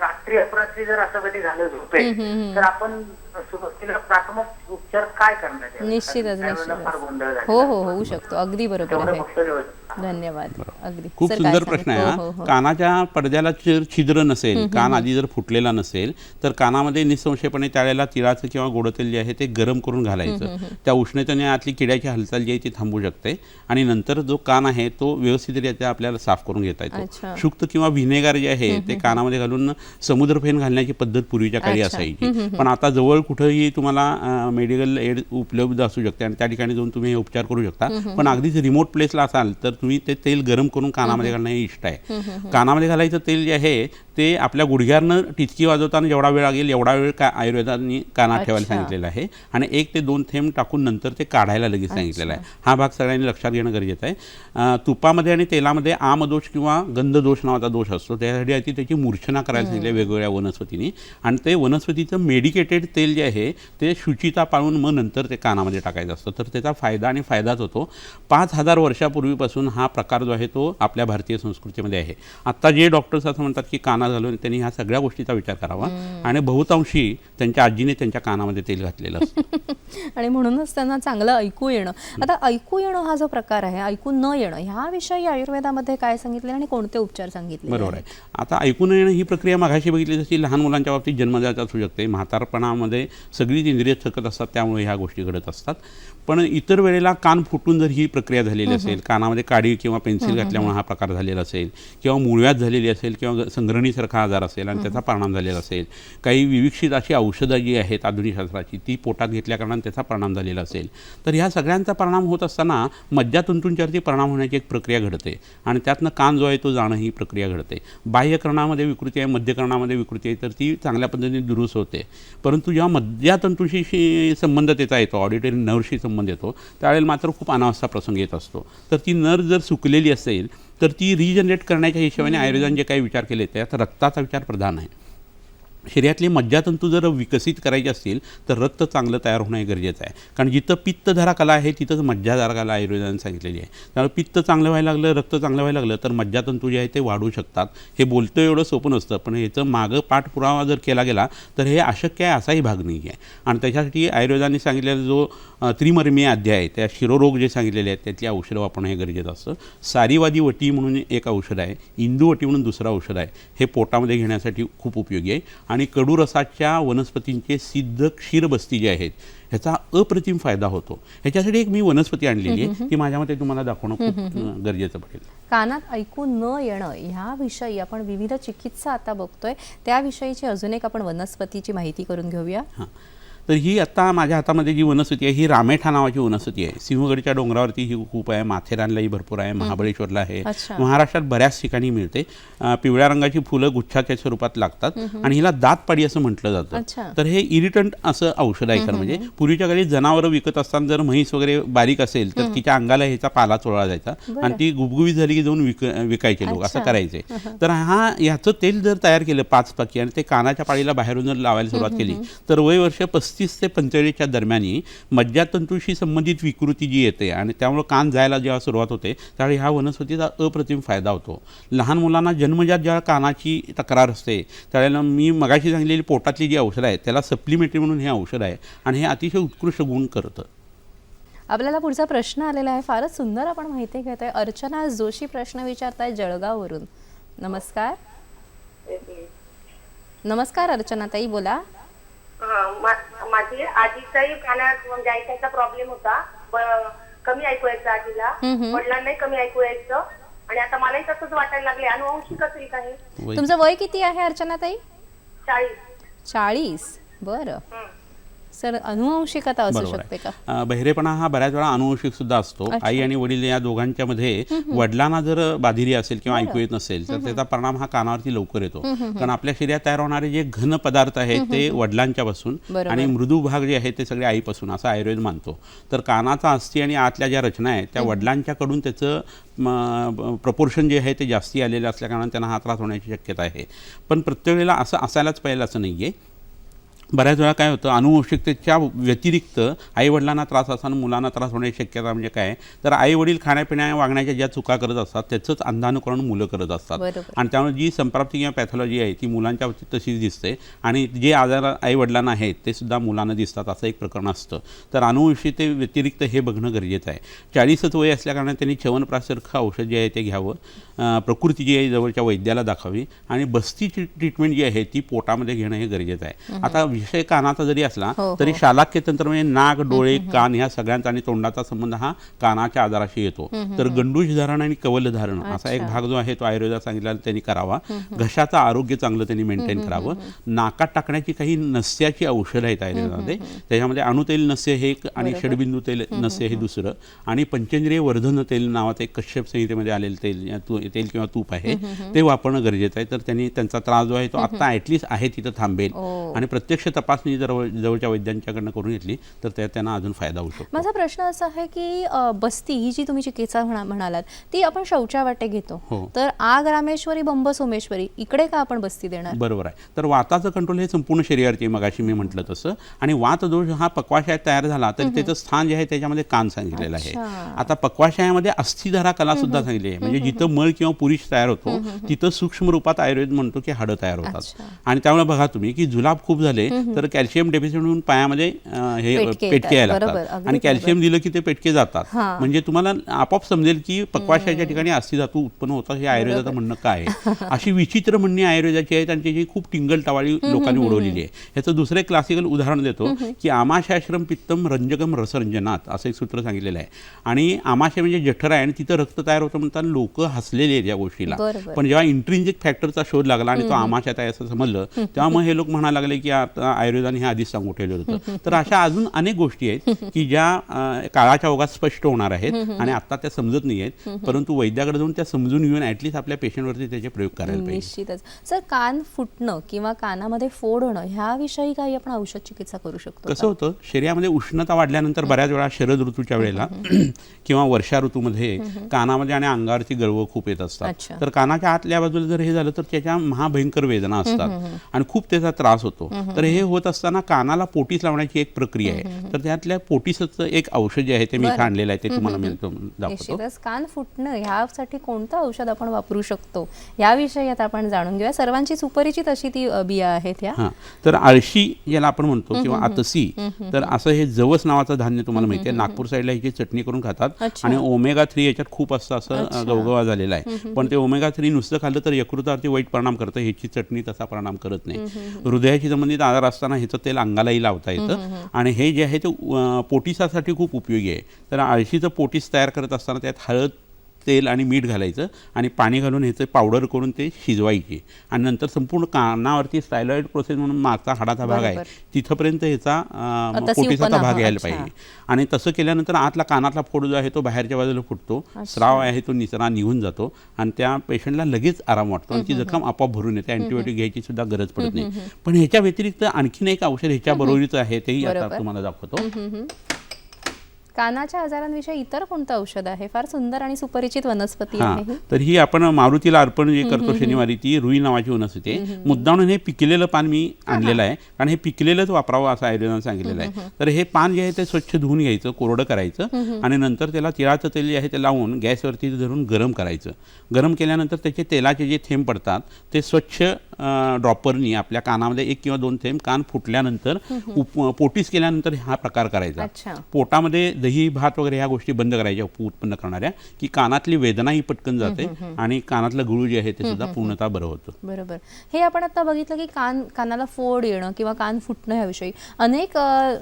रात्री अपरात्री जर असं कधी झालं झोपेल तर आपण सुरुवातीला प्राथमिक उपचार काय करण्यात यावे? निश्चितच त्यावेळेला फार गोंधळ निश्चितच. झालेला हो होऊ शकतो. अगदी बरोबर तेवढं आहे. फक्त व्यवस्थित. धन्यवाद. अगदी खूप सर, सुंदर काय प्रश्न आहे सांगितलं? हा. हो, हो. कानाच्या पडद्याला जर छिद्र नसेल, कान आधी जर फुटलेला नसेल तर कानामध्ये निसंशयपणे त्यावेळेला तिळाचं किंवा गोड तेल जे आहे ते गरम करून घालायचं. त्या उष्णतेने आतली किड्याची हालचाल जी आहे ती थांबू शकते आणि नंतर जो कान आहे तो व्यवस्थितरित्या आपल्याला साफ करून घेता येतो. अच्छा. शुक्त किंवा व्हिनेगार जे आहे ते कानामध्ये घालून समुद्रफेन घालण्याची पद्धत पूर्वीच्या काळी अच्छा. असायची, पण आता जवळ कुठेही तुम्हाला मेडिकल एड उपलब्ध असू शकते आणि त्या ठिकाणी जाऊन तुम्ही हे उपचार करू शकता. पण अगदीच रिमोट प्लेसला असाल तर तुम्ही ते तेल गरम करून कानामध्ये घालणं हे इष्ट आहे. कानामध्ये घालायचं तेल जे आहे ते आपल्या गुडघ्यानं टिचकी वाजवताना जेवढा वेळ लागेल एवढा वेळ आयुर्वेदाने कानात ठेवायला सांगितलेला आहे आणि 1 ते 2 थेंब टाकून नंतर ते काढायला लगेच सांगितलेला आहे. हा भाग सगळ्यांनी लक्षात घेणं गरजेचं आहे. तुपामध्ये आणि तेलामध्ये आमदोष किंवा गंधदोष नावाचा दोष असतो, त्यासाठी आधी त्याची मूर्छना करायला सांगितली वेगवेगळ्या वनस्पतींनी आणि ते वनस्पतीचं मेडिकेटेड तेल जे आहे ते शुचिता पाळून मग नंतर ते कानामध्ये टाकायचं असतं. तर त्याचा फायदा आणि फायदाच होतो. 5000 वर्षापूर्वीपासून हा प्रकार जो आहे तो आपल्या भारतीय संस्कृतीमध्ये आहे. आत्ता जे डॉक्टर्स असं म्हणतात की कानात घालून त्यांनी ह्या सगळ्या गोष्टीचा विचार करावा आणि बहुतांशी त्यांच्या आजीने त्यांच्या कानामध्ये तेल घातलेलं असतं आणि म्हणूनच त्यांना चांगलं ऐकू येणं. आता ऐकू येणं हा जो प्रकार आहे, ऐकू न येणं, ह्याविषयी आयुर्वेदामध्ये काय सांगितले आणि कोणते उपचार सांगितले? बरोबर आहे. आता ऐकू न येणं ही प्रक्रिया मागाशी बघितली जशी लहान मुलांच्या बाबतीत जन्मजात असू शकते, म्हातारपणामध्ये सगळीच इंद्रिय थकत असतात त्यामुळे ह्या गोष्टी घडत असतात. पण इतर वेळेला कान फुटून जर ही प्रक्रिया झालेली असेल, कानामध्ये काडी किंवा पेन्सिल घातल्यामुळे हा प्रकार झालेला असेल किंवा मुळव्याध झालेली असेल किंवा संग्रहणी सारखा आजार असेल आणि त्याचा परिणाम झालेला असेल, काही विविक्षित अशी औषधं जी आहेत आधुनिक शास्त्राची ती पोटात घेतल्या कारणाने त्याचा परिणाम झालेला असेल, तर ह्या सगळ्यांचा परिणाम होत असताना मज्जातंतूंच्यावरती परिणाम होण्याची एक प्रक्रिया घडते आणि त्यातनं कान जो आहे तो जाणं ही प्रक्रिया घडते. बाह्यकर्णामध्ये विकृती आहे, मध्यकर्णामध्ये विकृती आहे, तर ती चांगल्या पद्धतीने दुरुस्त होते. परंतु जेव्हा मज्जातंतूशी संबंध त्याचा येतो, ऑडिटरी नर्वशी संबंध येतो, त्यावेळेला मात्र खूप अनावस्था प्रसंग येत असतो. तर ती नर्व जर सुकलेली असेल तर ती रिजनरेट करण्याच्या हिशोबाने आयुर्वेदाने जे काही विचार केले त्यात रक्ताचा विचार प्रधान आहे. शरीरातली मज्जातंतू जर विकसित करायची असतील तर रक्त चांगलं तयार होणं हे गरजेचं आहे. कारण जिथं पित्तधारा कला आहे तिथंच मज्जाधारा कला आयुर्वेदाने सांगितलेली आहे. त्यामुळे पित्त चांगलं व्हायला लागलं, रक्त चांगलं व्हायला लागलं तर मज्जातंतू जे आहे ते वाढू शकतात. हे बोलतं एवढं सोपं नसतं, पण ह्याचं मागं पाठपुरावा जर केला गेला तर हे अशक्य आहे असाही भाग नाही आहे. आणि त्याच्यासाठी आयुर्वेदाने सांगितलेला जो त्रिमर्मीय अध्याय आहे, त्या शिरोरोग जे सांगितलेले आहेत त्यातली औषधं वापरणं हे गरजेचं असतं. सारीवादी वटी म्हणून एक औषध आहे, इंदुवटी म्हणून दुसरं औषध आहे, हे पोटामध्ये घेण्यासाठी खूप उपयोगी आहे. आणि कडूरसाच्या वनस्पतींचे सिद्ध क्षीरबस्ती जे आहेत ह्याचा अप्रतिम फायदा होतो. ह्याच्यासाठी एक मी वनस्पती आणलेली आहे, ती माझ्या मते तुम्हाला दाखवणं खूप गरजेचं पडेल. कानात ऐकू न येणं ह्याविषयी आपण विविध चिकित्सा आता बघतोय, त्याविषयीची अजून एक आपण वनस्पतीची माहिती करून घेऊया. हां, तर ही आत्ता माझ्या हातामध्ये जी वनस्पती आहे ही रामेठा नावाची वनस्पती आहे. सिंहगडच्या डोंगरावरती ही खूप आहे, माथेरानलाही भरपूर आहे, महाबळेश्वरला आहे, अच्छा. महाराष्ट्रात बऱ्याच ठिकाणी मिळते. पिवळ्या रंगाची फुलं गुच्छाच्या स्वरूपात लागतात आणि हिला दातपाडी असं म्हटलं जातं. अच्छा. तर हे इरिटंट असं औषध आहे. खरं म्हणजे पूर्वीच्या काळी जनावरं विकत असताना जर म्हैस वगैरे बारीक असेल तर तिच्या अंगाला ह्याचा पाला चोळला जायचा आणि ती गुबगुबीत झाली की जाऊन विकायचे लोक, असं करायचे. तर ह्याचं तेल जर तयार केलं 5 पाकी आणि ते कानाच्या पाळीला बाहेरून जर लावायला सुरुवात केली तर वय वर्ष 35 ते 45च्या दरम्यानी मज्जातंतूशी संबंधित विकृती जी येते आणि त्यामुळे कान जायला जेव्हा सुरुवात होते त्यावेळी ह्या वनस्पतीचा अप्रतिम फायदा होतो. लहान मुलांना जन्मजात जेव्हा कानाची तक्रार असते त्यावेळेला मी मगाशी सांगितलेली पोटातली जी औषधं आहेत त्याला सप्लिमेंटरी म्हणून हे औषध आहे आणि हे अतिशय उत्कृष्ट गुण करतं. आपल्याला पुढचा प्रश्न आलेला आहे, फारच सुंदर आपण माहिती घेत आहे. अर्चना जोशी प्रश्न विचारताय जळगाववरून. नमस्कार. नमस्कार अर्चना ताई, बोला. माझी आजीचाही कानात म्हणजे ऐकायचा प्रॉब्लेम होता, कमी ऐकू यायचं आजीला, वडिलांनाही कमी ऐकू यायचं आणि आता मलाही तसंच वाटायला लागले. अनुवंशिक असेल काही? तुमचं वय किती आहे अर्चना ताई? 40. 40. बरं सर, अनुवंशिकता असू बरोबर शकते का? आहे. बहिरेपणा हा बऱ्याच वेळा अनुवंशिक सुद्धा असतो. आई आणि वडील या दोघांच्या मध्ये वडिलांना जर बाधिरी असेल किंवा ऐकू येत नसेल तर त्याचा परिणाम हा कानावरती लवकर येतो. कारण आपल्या शरीरात तयार होणारे जे घन पदार्थ आहेत ते वडिलांच्या पासून आणि मृदू भाग जे आहेत ते सगळे आईपासून, असं आयुर्वेद मानतो. तर कानाचा अस्थी आणि आतल्या ज्या रचना आहेत त्या वडिलांच्याकडून त्याचं प्रपोर्शन जे आहे ते जास्ती आलेलं असल्या कारणाने त्यांना हा त्रास होण्याची शक्यता आहे. पण प्रत्येक वेळेला असं असायलाच पाहिजे असं नाही आहे. बऱ्याच वेळा काय होतं, अनुवंशिकतेच्या व्यतिरिक्त आईवडिलांना त्रास असताना मुलांना त्रास होण्याची शक्यता म्हणजे काय, तर आईवडील खाण्यापिण्या वागण्याच्या ज्या चुका करत असतात त्याचंच अंधानुकरण मुलं करत असतात. आणि त्यामुळे जी संप्राप्ती किंवा पॅथॉलॉजी आहे ती मुलांच्या बाबतीत तशीच दिसते आणि जे आजार आईवडिलांना आहेत ते सुद्धा मुलांना दिसतात, असं एक प्रकरण असतं. तर अनुवंशिकते व्यतिरिक्त हे बघणं गरजेचं आहे. 40च वय असल्याकारणाने त्यांनी च्यवनप्राशसारखं औषध जे आहे ते घ्यावं, प्रकृती जी आहे जवळच्या वैद्याला दाखवावी आणि बस्तीची ट्रीटमेंट जी आहे ती पोटामध्ये घेणं हे गरजेचं आहे. आता विषय कानाचा जरी असला तरी शालाक्य तंत्र म्हणजे नाक, डोळे, कान ह्या सगळ्यांचा आणि तोंडाचा संबंध हा कानाच्या आजाराशी येतो. तर गंडूश धारण आणि कवल धारण असा एक भाग जो आहे तो आयुर्वेदात सांगितलेला त्यांनी करावा. घशाचं आरोग्य चांगलं त्यांनी मेंटेन करावं. नाकात टाकण्याची काही नस्याची औषधं आहेत आयुर्वेदामध्ये, त्याच्यामध्ये अणुतेल नस्य हे एक आणि षडबिंदू तेल नस्य हे दुसरं आणि पंचेंद्रिय वर्धन तेल नावाचं एक कश्यप संहितेमध्ये आलेलं तेल किंवा तूप आहे ते वापरणं गरजेचं आहे. तर त्यांनी त्यांचा त्रास जो आहे तो आता ॲटलिस्ट आहे तिथं थांबेल आणि प्रत्यक्ष तपासणी जर जवळच्या वैद्यांच्याकडनं करून घेतली तर त्यांना अजून फायदा होऊ शकतो. माझा प्रश्न असा आहे की बस्ती ही जी तुम्ही चिकित्सा म्हणालात ती आपण शौचावाटे घेतो, तर आग रामेश्वरी बंब सोमेश्वरी इकडे का आपण बस्ती देणार? बरोबर आहे. तर वाताचं कंट्रोल हे संपूर्ण शरीरावरती मगाशी मी म्हटलं तसं, आणि वात दोष हा पक्वाशयात तयार झाला तर त्याचं स्थान जे आहे त्याच्यामध्ये कान सांगितलेलं आहे. आता पक्वाशयामध्ये अस्थिधारा कला सुद्धा सांगितली आहे, म्हणजे जिथं मळ किंवा पुरुष तयार होतो तिथं सूक्ष्म रूपात आयुर्वेद म्हणतो की हाडं तयार होतात. आणि त्यामुळे बघा तुम्ही की जुलाब खूप झाले तर कॅल्शियम डेफिशियंट होऊन पायामध्ये हे पेटके पेटके यायला येतात. बरोबर, लागतात अगदी आणि कॅल्शियम दिलं की ते पेटके जातात. हां. म्हणजे तुम्हाला आपोआप समजेल की पक्वाशयाच्या ठिकाणी अस्थिधातू उत्पन्न होतात. हे आयुर्वेदाचं म्हणणं काय आहे. अशी विचित्र म्हणणी आयुर्वेदाची आहेत आणि त्याची खूप टिंगल टवाळी लोकांनी उडवलेली आहे. ह्याचं दुसरं एक क्लासिकल उदाहरण देतो की आमाशयाश्रम पित्तम रंजकम रसरंजनात असं एक सूत्र सांगितलेलं आहे. आणि आमाशय म्हणजे जठर आहे आणि तिथं रक्त तयार होतं म्हणतात लोक हसलेले आहेत या गोष्टीला. बरोबर. पण जेव्हा इंट्रिन्सिक फॅक्टरचा शोध लागला आणि तो आमाशयात आहे असं समजलं तेव्हा मग हे लोक म्हणायला लागले की आता आयुर्वेदाने हे आधीच सांगून ठेवलं होतं. तर अशा अजून अनेक गोष्टी आहेत की ज्या काळाच्या ओघात स्पष्ट होणार आहेत आणि आता त्या समजत नाही आहेत. परंतु वैद्याकडे जाऊन त्या समजून घेऊन ॲटलिस्ट आपल्या पेशंटवरती त्याचे प्रयोग करायला पाहिजे. निश्चितच. सर, कान फुटणं किंवा कानामध्ये फोड होणं ह्याविषयी काही आपण औषध चिकित्सा करू शकतो कसं होतं, शरीरामध्ये उष्णता वाढल्यानंतर बऱ्याच वेळा शरद ऋतूच्या वेळेला किंवा वर्षा ऋतूमध्ये कानामध्ये आणि अंगावरती गळवं खूप येत असतात. अच्छा. तर कानाच्या आतल्या बाजूला जर हे झालं तर त्याच्या महाभयंकर वेदना असतात आणि खूप त्याचा त्रास होतो. तर हे होत असताना कानाला पोटीस लावण्याची एक प्रक्रिया आहे. तर त्यातल्या पोटीसचं एक औषध जे आहे ते मी इथं आणलेलं आहे, ते तुम्हाला मी दाखवतो. निश्चितच. कान फुटणं ह्यासाठी कोणतं औषध आपण वापरू शकतो याविषयी आता आपण जाणून घेऊया. सर्वांची सुपरिचित अशी ती बिया आहेत ह्या. हां, तर आळशी ज्याला आपण म्हणतो किंवा आतसी, तर असं हे जवस नावाचं धान्य तुम्हाला माहिती आहे. नागपूर साईडला ह्याची चटणी करून खातात. अच्छा. आणि ओमेगा 3 याच्यात खूप असतं असं गवगवा झालेला आहे. पण ते ओमेगा 3 नुसतं खाल्लं तर यकृतावरती वाईट परिणाम करतं. ह्याची चटणी तसा परिणाम करत नाही. हृदयाशी संबंधित आजार असताना ह्याचं तेल अंगालाही लावता येतं आणि हे जे आहे ते पोटिसासाठी खूप उपयोगी आहे. तर आळशीचं पोटीस तयार करत असताना त्यात हळद, तेल आणि मीठ घालायचं आणि पाणी घालून ह्याचं पावडर करून ते शिजवायची आणि नंतर संपूर्ण कानावरती स्टायलॉइड प्रोसेस म्हणून मागचा हाडाचा भाग आहे तिथंपर्यंत ह्याचा पोटीसाचा भाग यायला पाहिजे. आणि तसं केल्यानंतर आतला कानातला फोड जो आहे तो बाहेरच्या बाजूला फुटतो. स्राव आहे तो निचरा निघून जातो आणि त्या पेशंटला लगेच आराम वाटतो आणि ती जखम आपोआप भरून येते. अँटीबायोटिक घ्यायची सुद्धा गरज पडत नाही. पण ह्याच्या व्यतिरिक्त आणखीन एक औषध ह्याच्या बरोबरीचं आहे, तेही आता तुम्हाला दाखवतो. कानाच्या आजारांविषयी इतर कोणतं औषध आहे? फार सुंदर आणि सुपरिचित वनस्पती हां, आहे ही. तर ही आपण मारुतीला अर्पण जे करतो शनिवारी, ती रुई नावाची वनस्पती आहे. मुद्दामून हे पिकलेलं पान मी आणलेलं आहे कारण हे पिकलेलंच वापरावं असं आयुर्वेदाने सांगितलेलं आहे. तर हे पान जे आहे ते स्वच्छ धुवून घ्यायचं, कोरडं करायचं आणि नंतर त्याला तिळाचं तेल जे आहे ते लावून गॅसवरती धरून गरम करायचं. गरम केल्यानंतर त्याचे तेलाचे जे थेंब पडतात ते स्वच्छ ड्रॉपरनी आपल्या कानामध्ये 1 किंवा 2 थेंब कान फुटल्यानंतर पोटीस केल्यानंतर हा प्रकार करायचा. अच्छा. पोटामध्ये दही भात वगैरे ह्या गोष्टी बंद करायच्या उत्पन्न करणाऱ्या, की कानातली वेदनाही पटकन जाते आणि कानातलं गुळू जे आहे ते सुद्धा पूर्णतः बरं होतं. बरोबर. हे आपण आता बघितलं की कानाला फोड येणं किंवा कान फुटणं ह्याविषयी अनेक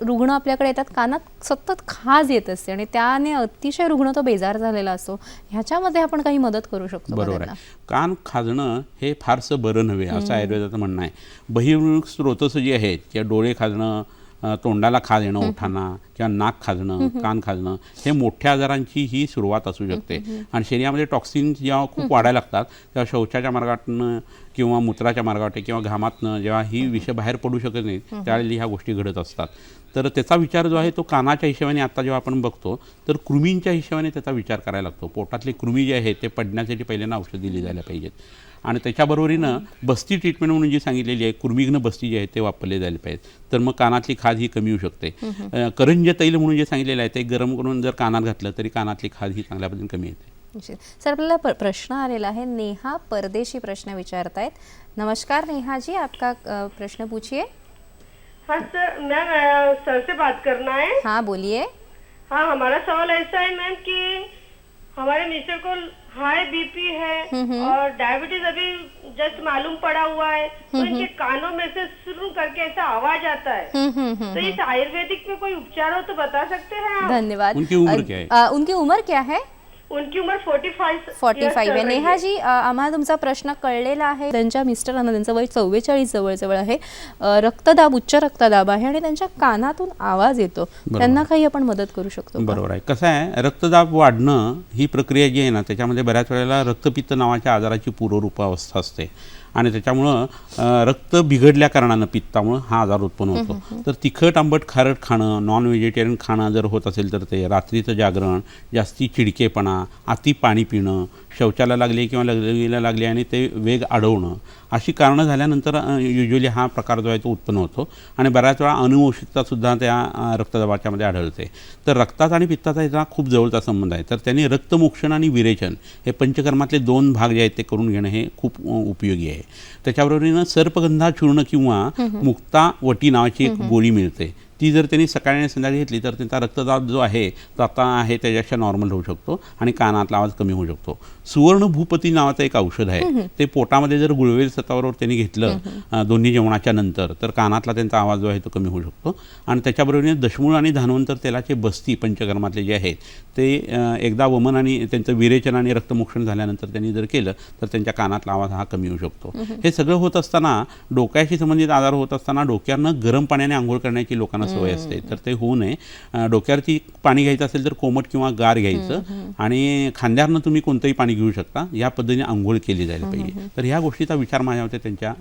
रुग्ण आपल्याकडे येतात. कानात सतत खाज येत असते आणि त्याने अतिशय रुग्ण तो बेजार झालेला असतो. ह्याच्यामध्ये आपण काही मदत करू शकतो? बरोबर आहे. कान खाजणं हे फारसं बरं नव्हे असं आयुर्वेदाचं म्हणणं आहे. बहिर्मुख स्रोतस जे आहेत किंवा डोळे खाजणं, तोंडाला खाज येणं ओठांना किंवा नाक खाजणं, कान खाजणं, हे मोठ्या आजारांची ही सुरुवात असू शकते. आणि शरीरामध्ये टॉक्सिन्स जेव्हा खूप वाढायला लागतात तेव्हा शौचाच्या मार्गातनं किंवा मूत्राच्या मार्गातून किंवा घामातनं जेव्हा ही विषय बाहेर पडू शकत नाहीत त्यावेळी ह्या गोष्टी घडत असतात. तर त्याचा विचार जो आहे तो कानाच्या हिशोबाने आता जेव्हा आपण बघतो तर कृमींच्या हिशोबाने त्याचा विचार करायला लागतो. पोटातले कृमी जे आहेत ते पडण्यासाठी पहिल्यांदा औषध दिली जायला पाहिजेत. आणि त्याच्याबरोबरीनं बस्ती ट्रीटमेंट म्हणून जी सांगितलेली आहे, कृमिघ्न बस्ती जे आहे ते वापरले जायला पाहिजेत. तर मग कानातली खाज ही कमी होऊ शकते. करंज तैल म्हणून जे सांगितलेलं आहे ते गरम करून जर कानात घातलं तरी कानातली खाज ही चांगल्या पद्धतीने कमी येते. सर, आपल्याला प्रश्न आलेला आहे. नेहा परदेशी प्रश्न विचारतायत. नमस्कार नेहा जी, आपका प्रश्न पूछिए. हाँ सर, मैम सर से बात करना है. हाँ बोलिए. हाँ, हमारा सवाल ऐसा है मैम कि हमारे मिस्टर को हाई बीपी है और डायबिटीज अभी जस्ट मालूम पड़ा हुआ है, तो इनके कानों में से शुरू करके ऐसा आवाज आता है. तो इस आयुर्वेदिक में कोई उपचार हो तो बता सकते हैं आप? धन्यवाद. उनकी उम्र क्या है? उनकी उम्र क्या है? उनकी उम्र 45 आहे. नेहाजी, आम्हाला तुमचा प्रश्न कळलेला आहे. त्यांच्या मिस्टरांना, त्यांचं वय 44 जवळजवळ आहे, रक्तदाब, उच्च रक्तदाब आहे आणि त्यांच्या कानातून आवाज येतो. त्यांना काही आपण मदत करू शकतो? बरोबर आहे. कसं आहे, रक्तदाब वाढणं ही प्रक्रिया जी आहे ना त्याच्यामध्ये बऱ्याच वेळेला रक्तपित्त नावाच्या आजाराची पूर्वरूपावस्था असते आणि त्याच्यामुळं रक्त बिघडल्या कारणानं, पित्तामुळं हा आजार उत्पन्न होतो. तर तिखट आंबट खारट खाणं, नॉन व्हेजिटेरियन खाणं जर होत असेल तर ते, रात्रीचं जागरण, जास्ती चिडकेपणा, अति पाणी पिणं, शौचाला लागले किंवा लगेला लागले आणि ते वेग अडवणं, अशी कारणं झाल्यानंतर युजली हा प्रकार जो आहे तो उत्पन्न होतो आणि बऱ्याच वेळा अनुवंशिकतासुद्धा त्या रक्तदाबाच्यामध्ये आढळते. तर रक्तात आणि पित्ताचा याचा खूप जवळचा संबंध आहे. तर त्यांनी रक्तमोक्षण आणि विरेचन हे पंचकर्मातले 2 भाग जे आहेत ते करून घेणं हे खूप उपयोगी आहे. त्याच्याबरोबरीनं सर्पगंधा चूर्ण किंवा मुक्ता वटी नावाची एक गोळी मिळते. ती जर त्यांनी सकाळी आणि संध्याकाळी घेतली तर त्यांचा रक्तदाब जो आहे तो आता आहे त्याच्यापेक्षा नॉर्मल होऊ शकतो आणि कानातला आवाज कमी होऊ शकतो. सुवर्ण भूपती नावाचं एक औषध आहे, ते पोटामध्ये जर गुळवेल सतावरवर त्यांनी घेतलं दोन्ही जेवणाच्या नंतर तर कानातला त्यांचा आवाज जो आहे तो कमी होऊ शकतो. आणि त्याच्याबरोबरीने दशमूळ आणि धानवंतर तेलाचे बस्ती पंचकर्मातले जे आहेत ते एकदा वमन आणि त्यांचं विरेचन आणि रक्तमोक्षण झाल्यानंतर त्यांनी जर केलं तर त्यांच्या कानातला आवाज हा कमी होऊ शकतो. हे सगळं होत असताना डोक्याशी संबंधित आजार होत असताना डोक्यानं गरम पाण्याने आंघोळ करण्याची लोकांना सवय असते. तर ते होऊ नये. डोक्यावरती पाणी घ्यायचं असेल तर कोमट किंवा गार घ्यायचं आणि खांद्यावरनं तुम्ही कोणतंही पाणी घेऊ शकता. या पद्धतीने आंघोळ केली जायला पाहिजे. तर ह्या गोष्टीचा विचार माझ्या मते त्यांच्या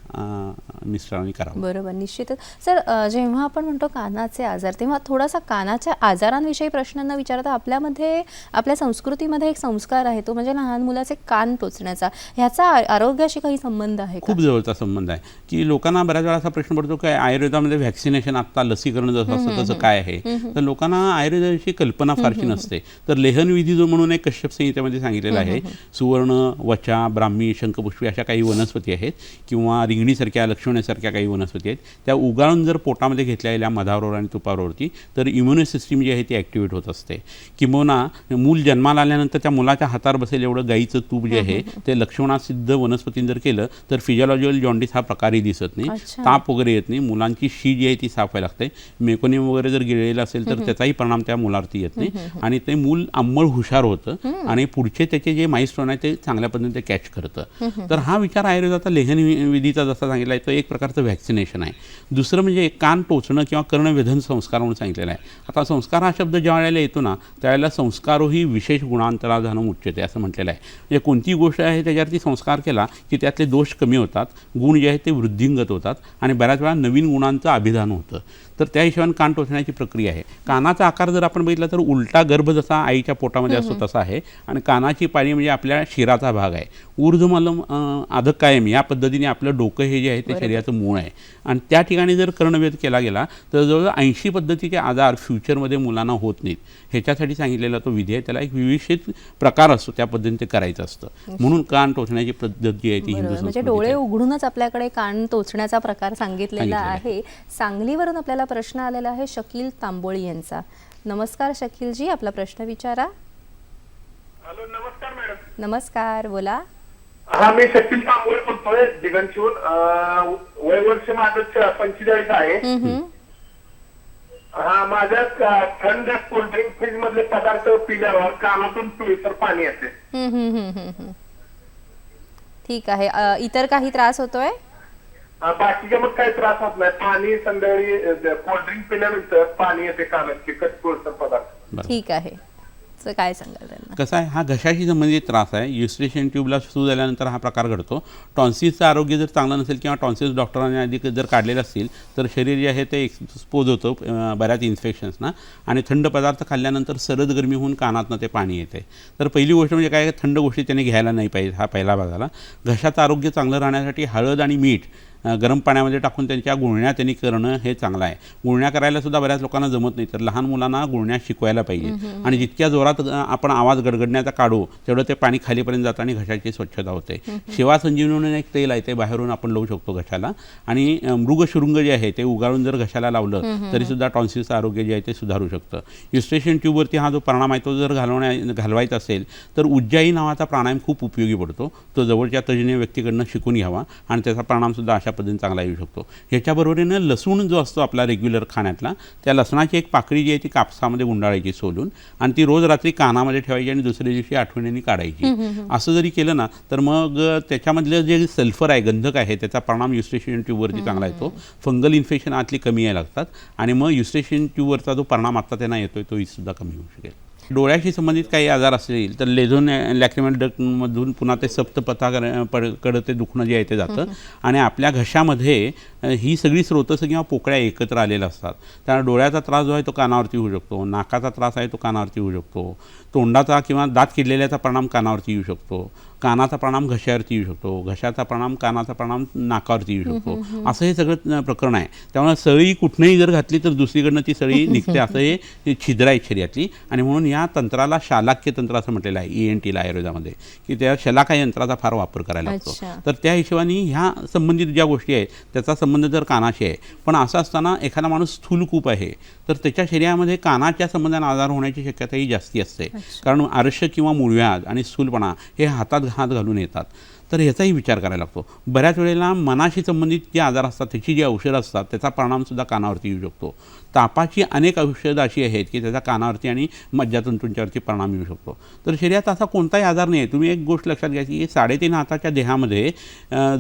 मिस्टरांनी करावा. बरोबर, निश्चितच. सर, जेव्हा आपण म्हणतो कानाचे आजार तेव्हा थोडासा कानाच्या आजारांविषयी प्रश्न न विचारता आपल्यामध्ये आपल्या संस्कृतीमध्ये एक संस्कार आहे तो म्हणजे लहान मुलाचे कान टोचण्याचा. ह्याचा आरोग्याशी काही संबंध आहे का? खूप जवळचा संबंध आहे की लोकांना बऱ्याच वेळा असा प्रश्न पडतो की आयुर्वेदामध्ये व्हॅक्सिनेशन आता लसीकरण जसं असतं तसं काय आहे. तर लोकांना आयुर्वेदाविषयी कल्पना फारशी नसते. तर लेहन विधी जो म्हणून एक कश्यप संहितेमध्ये सांगितलेला आहे, सुवर्ण, वचा, ब्राह्मी, शंखपुष्पी अशा काही वनस्पती आहेत किंवा रिंगणीसारख्या लक्ष्मणेसारख्या काही वनस्पती आहेत, त्या उगाळून जर पोटामध्ये घेतल्या गेल्या मधाबरोबर आणि तुपाबरोबरती तर इम्युन सिस्टीम जी आहे ती ॲक्टिवेट होत असते. किंबहुना मूल जन्माला आल्यानंतर त्या मुलाच्या हातावर बसेल एवढं गाईचं तूप जे आहे ते लक्षणासिद्ध वनस्पतीने जर केलं तर फिजिओलॉजिकल जॉन्डिस हा प्रकारही दिसत नाही, ताप वगैरे येत नाही, मुलांची शी जी आहे ती साफ व्हायला लागते, मेकोनियम वगैरे जर गिळलेलं असेल तर त्याचाही परिणाम त्या मुलावरती येत नाही आणि ते मूल अंमळ हुशार होतं आणि पुढचे त्याचे जे माइलस्टोन आहे ते चांगल्या पद्धतीने ते कॅच करतं. तर हा विचार आयुर्वेदाचा लेहन विधीचा जसा सांगितला आहे तो एक प्रकारचं व्हॅक्सिनेशन आहे. दुसरं म्हणजे कान टोचणं किंवा कर्णवेधन संस्कार म्हणून सांगितलेला आहे. आता संस्कार हा शब्द ज्या वेळेला येतो ना त्यावेळेला संस्कारोही विशेष गुणांतराधनम उच्यते असं म्हटलेलं आहे. म्हणजे कोणती गोष्ट आहे त्याच्यावरती संस्कार केला की त्यातले दोष कमी होतात, गुण जे आहेत ते वृद्धिंगत होतात आणि बऱ्याच वेळा नवीन गुणांचं अभिधान होतं. तर त्या हिशोबाने कान टोचण्याची प्रक्रिया आहे. कानाचा आकार जर आपण बघितला तर उलटा गर्भ जसा आईच्या पोटामध्ये असतो तसा आहे आणि कानाची पाळी म्हणजे आपल्या शिराचा भाग आहे. ऊर्ध्वमलम अधः कायम या पद्धतीने आपलं डोकं हे जे आहे ते शरीराचं मूळ आहे आणि त्या ठिकाणी जर कर्णवेध केला गेला तर जवळजवळ 80 पद्धतीचे आजार फ्युचरमध्ये मुलांना होत नाहीत. ह्याच्यासाठी सांगितलेला तो विधी आहे. त्याला एक विशेष प्रकार असतो, त्या पद्धतीने ते करायचं असतं. म्हणून कान टोचण्याची पद्धत जी आहे ती हिंदू म्हणजे संस्कृतीत डोळे आहे. उघडूनच आपल्याकडे कान टोचण्याचा प्रकार सांगितलेला आहे. सांगलीवरून आपल्याला प्रश्न आलेला आहे शकील तांबोळी यांचा. नमस्कार शकीलजी, आपला प्रश्न विचारा. हॅलो, नमस्कार मॅडम. नमस्कार, बोला. हा, मी शकील तांबोळे बोलतोय दिगंचूर. वय वर्ष माझं 45 आहे. हा, माझ्या थंड कोल्ड्रिंक फ्रीज मधले पदार्थ पिल्यावर कानातून पिळसर पाणी येते. ठीक आहे. इतर काही त्रास होतोय? बाकीच्या मग काही त्रास होत नाही. पाणी संध्याकाळी कोल्ड्रिंक पिल्यानंतर पाणी येते कानात चिकट पिळसर पदार्थ. ठीक आहे. तर काय सांगाल त्यांना? कसं आहे, हा घशाशी संबंधित त्रास आहे. युस्ट्रेशन ट्यूबला सूज झाल्यानंतर हा प्रकार घडतो. टॉन्सिल्सचं आरोग्य जर चांगलं नसेल किंवा टॉन्सिल्स डॉक्टरांनी आधी जर काढलेले असतील तर शरीर जे आहे ते एक्सपोज होतं बऱ्याच इन्फेक्शन्सना आणि थंड पदार्थ खाल्ल्यानंतर सरद गरमी होऊन कानातनं ते पाणी येते. तर पहिली गोष्ट म्हणजे काय, थंड गोष्टी त्याने घ्यायला नाही पाहिजे. हा पहिला भाग झाला. घशाचं आरोग्य चांगलं राहण्यासाठी हळद आणि मीठ गरम पाण्यामध्ये टाकून त्यांच्या गुळण्या त्यांनी करणं हे चांगलं आहे. गुळण्या करायला सुद्धा बऱ्याच लोकांना जमत नाही, तर लहान मुलांना गुळण्या शिकवायला पाहिजे आणि जितक्या जोरात आपण आवाज गडगडण्याचा काढू तेवढं ते पाणी खालीपर्यंत जातं आणि घशाची स्वच्छता होते. शिवा संजीवनी म्हणून एक तेल आहे, ते बाहेरून आपण लावू शकतो घशाला आणि मृगशृंग जे आहे ते उगाळून जर घशाला लावलं तरीसुद्धा टॉन्सिल्सचं आरोग्य जे आहे ते सुधारू शकतं. युस्ट्रेशन ट्यूबवरती हा जो प्राणायाम आहे तो जर घालवायचा असेल तर उज्जाई नावाचा प्राणायाम खूप उपयोगी पडतो. तो जवळच्या तज्ज्ञ व्यक्तीकडनं शिकून घ्यावा आणि त्याचा प्राणायामसुद्धा अशा पद्धतीने चांगला येऊ शकतो. ह्याच्याबरोबरीनं लसूण जो असतो आपला रेग्युलर खाण्यातला, त्या लसणाची एक पाकळी जी आहे ती कापसामध्ये गुंडाळायची सोलून आणि ती रोज रात्री कानामध्ये ठेवायची आणि दुसऱ्या दिवशी आठवणीने काढायची. असं जरी केलं ना तर मग त्याच्यामधलं जे सल्फर आहे, गंधक आहे, त्याचा परिणाम युस्ट्रेशन ट्यूबवरती चांगला येतो. फंगल इन्फेक्शन आतली कमी यायला लागतात आणि मग युस्ट्रेशन ट्यूबवरचा जो परिणाम आता त्यांना येतोय तोही सुद्धा कमी होऊ शकेल. डोळ्याशी संबंधित काही आजार असतील तर लेझोन लॅक्रिमल डक्टमधून पुन्हा ते सप्तपथाकडं ते दुखणं जे आहे ते जातं आणि आपल्या घशामध्ये ही सगळी स्रोतसं किंवा पोकळ्या एकत्र आलेल्या असतात. त्यामुळे डोळ्याचा त्रास जो आहे तो कानावरती होऊ शकतो, नाकाचा त्रास आहे तो कानावरती होऊ शकतो, तोंडाचा किंवा दात किडलेल्याचा परिणाम कानावरती येऊ शकतो, कानाचा परिणाम घशावरती येऊ शकतो, घशाचा परिणाम कानाचा परिणाम नाकावरती येऊ शकतो, असं हे सगळं प्रकरण आहे. त्यामुळे सळी कुठनंही जर घातली तर दुसरीकडनं ती सळी निघते, असं हे छिद्र आहे शरीरातली. आणि म्हणून या तंत्राला शालाक्य तंत्र असं म्हटलेलं आहे ENTला आयुर्वेदामध्ये, की त्या शलाका यंत्राचा फार वापर करायला लागतो. अच्छा. तर त्या हिशोबाने ह्या संबंधित ज्या गोष्टी आहेत त्याचा संबंध जर कानाशी आहे. पण असं असताना एखादा माणूस स्थूल खूप आहे तर त्याच्या शरीरामध्ये कानाच्या संबंधाने आजार होण्याची शक्यताही जास्ती असते. कारण आरश किंवा मूळव्याध आणि स्थूलपणा हे हातात हात घालून येतात. तर ह्याचाही विचार करायला लागतो. बऱ्याच वेळेला मनाशी संबंधित जे आजार असतात त्याची जी औषधं असतात त्याचा परिणामसुद्धा कानावरती येऊ शकतो. तापाची अनेक औषधं अशी आहेत की त्याचा कानावरती आणि मज्जातंतूंच्यावरती परिणाम येऊ शकतो. तर शरीरात असा कोणताही आजार नाही आहे. तुम्ही एक गोष्ट लक्षात घ्या की 3.5 हाताच्या देहामध्ये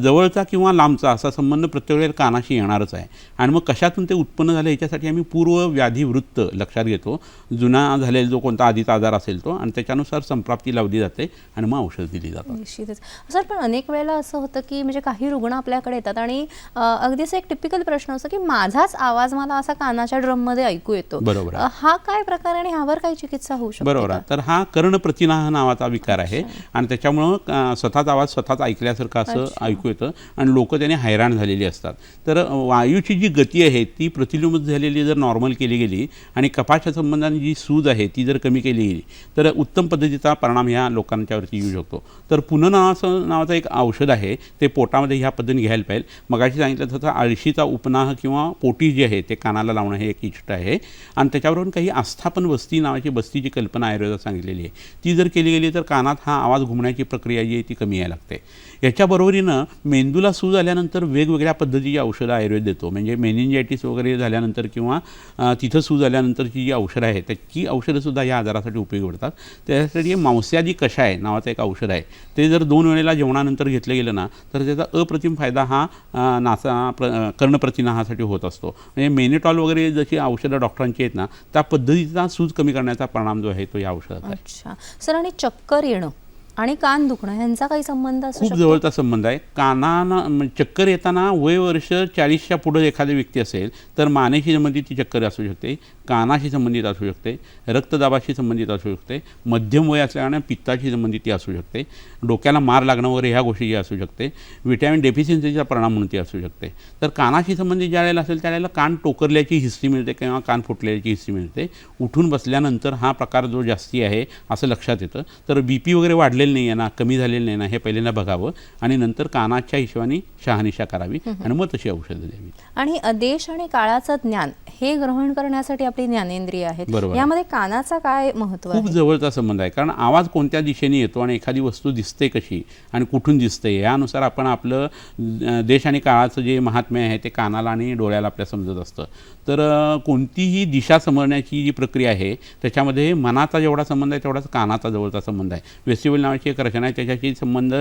जवळचा किंवा लांबचा असा संबंध प्रत्येक वेळेला कानाशी येणारच आहे. आणि मग कशातून ते उत्पन्न झालं याच्यासाठी आम्ही पूर्व व्याधीवृत्त लक्षात घेतो. जुना झालेला जो कोणता आधीचा आजार असेल तो, आणि त्याच्यानुसार संप्राप्ती लावली जाते आणि मग औषध दिली जातात. निश्चितच. सर, पण अनेक वेळेला असं होतं की म्हणजे काही रुग्ण आपल्याकडे येतात आणि अगदीच एक टिपिकल प्रश्न असतो की माझाच आवाज मला असा कानाच्या ड्रममध्ये ऐकू येतो. बरोबर आहे. हा काय प्रकार आणि ह्यावर काही चिकित्सा होऊ शकते बरोबर का? आहे. तर हा कर्णप्रतिनाह नावाचा विकार आहे आणि त्याच्यामुळं स्वतःचा आवाज स्वतःच ऐकल्यासारखं असं ऐकू येतं आणि लोक त्याने हैराण झालेली असतात. तर वायूची जी गती आहे ती प्रतिलोमित झालेली जर नॉर्मल केली गेली आणि कफाच्या संबंधाने जी सूज आहे ती जर कमी केली गेली तर उत्तम पद्धतीचा परिणाम ह्या लोकांच्यावरती येऊ शकतो. तर पुनर्नावाचं नावाचं एक औषध आहे ते पोटामध्ये ह्या पद्धतीने घ्यायला पाहिजे. मगाशी सांगितलं तसं आळशीचा उपनाह किंवा पोटी जे आहे ते कानाला लावणं हे एक इष्ट आहे. आणि त्याच्यावरून काही आस्थापन बस्ती नावाची बस्तीची कल्पना आयुर्वेदात सांगितलेली आहे. ती जर केली गेली तर कानात हा आवाज घुमण्याची प्रक्रिया जी आहे ती कमी यायला लागते. याच्याबरोबरीनं मेंदूला सूज आल्यानंतर वेगवेगळ्या पद्धतीची औषधं आयुर्वेद देतो. म्हणजे मेनिंजायटिस वगैरे झाल्यानंतर किंवा तिथं सूज आल्यानंतरची जी औषधं आहेत त्याची औषधंसुद्धा या आजारासाठी उपयोगी पडतात. त्यासाठी मांस्यादी कषाय नावाचं एक औषध आहे. ते जर 2 वेळेला जेवणानंतर घेतलं गेलं ना तर त्याचा अप्रतिम फायदा हा कर्णप्रतिनाहासाठी होत असतो. म्हणजे मेनिटॉल वगैरे जशी औषधं डॉक्टरांची आहेत ना त्या पद्धतीचा सूज कमी करण्याचा परिणाम जो आहे तो या औषधात आहे. अच्छा सर, आणि चक्कर येणं आणि कान दुखणं यांचा काही संबंध असू खूप शकतो? जवळचा संबंध आहे. कानानं चक्कर येताना वय वर्ष 40च्या पुढे एखादी व्यक्ती असेल तर मानेशी संबंधित ती चक्कर असू शकते, कानाशी संबंधित असू शकते, रक्तदाबाशी संबंधित असू शकते, मध्यम वय असल्याने पित्ताशी संबंधित ती असू शकते, डोक्याला मार लागणं वगैरे ह्या गोष्टी असू शकते, व्हिटॅमिन डेफिशियन्सीचा परिणाम म्हणून ती असू शकते. तर कानाशी संबंधित ज्या वेळेला असेल त्यावेळेला कान टोकरल्याची हिस्ट्री मिळते किंवा कान फुटल्याची हिस्ट्री मिळते. उठून बसल्यानंतर हा प्रकार जो जास्ती आहे असं लक्षात येतं. तर BP वगैरे वाढलेलं नाही आहे ना, कमी झालेलं नाही ना, हे पहिल्यांदा बघावं आणि नंतर कानाच्या हिशोबाने शहानिशा करावी आणि मग तशी औषधं द्यावी. आणि देश आणि काळाचं ज्ञान हे ग्रहण करण्यासाठी आपली ज्ञानेंद्रिय आहेत. बरोबर. यामध्ये कानाचा काय महत्व खूप आहे? जवळचा संबंध आहे. कारण आवाज कोणत्या दिशेने येतो आणि एखादी वस्तू दिसते कशी आणि कुठून दिसते यानुसार आपण आपलं देश आणि काळाचं जे महात्म्य आहे ते कानाला आणि डोळ्याला आपल्या समजत असतं. तर कोणतीही दिशा समजण्याची जी प्रक्रिया आहे त्याच्यामध्ये मनाचा जेवढा संबंध आहे तेवढाच कानाचा जवळचा संबंध आहे. वेस्टिब्युल नावाची एक रचना आहे त्याच्याशी संबंध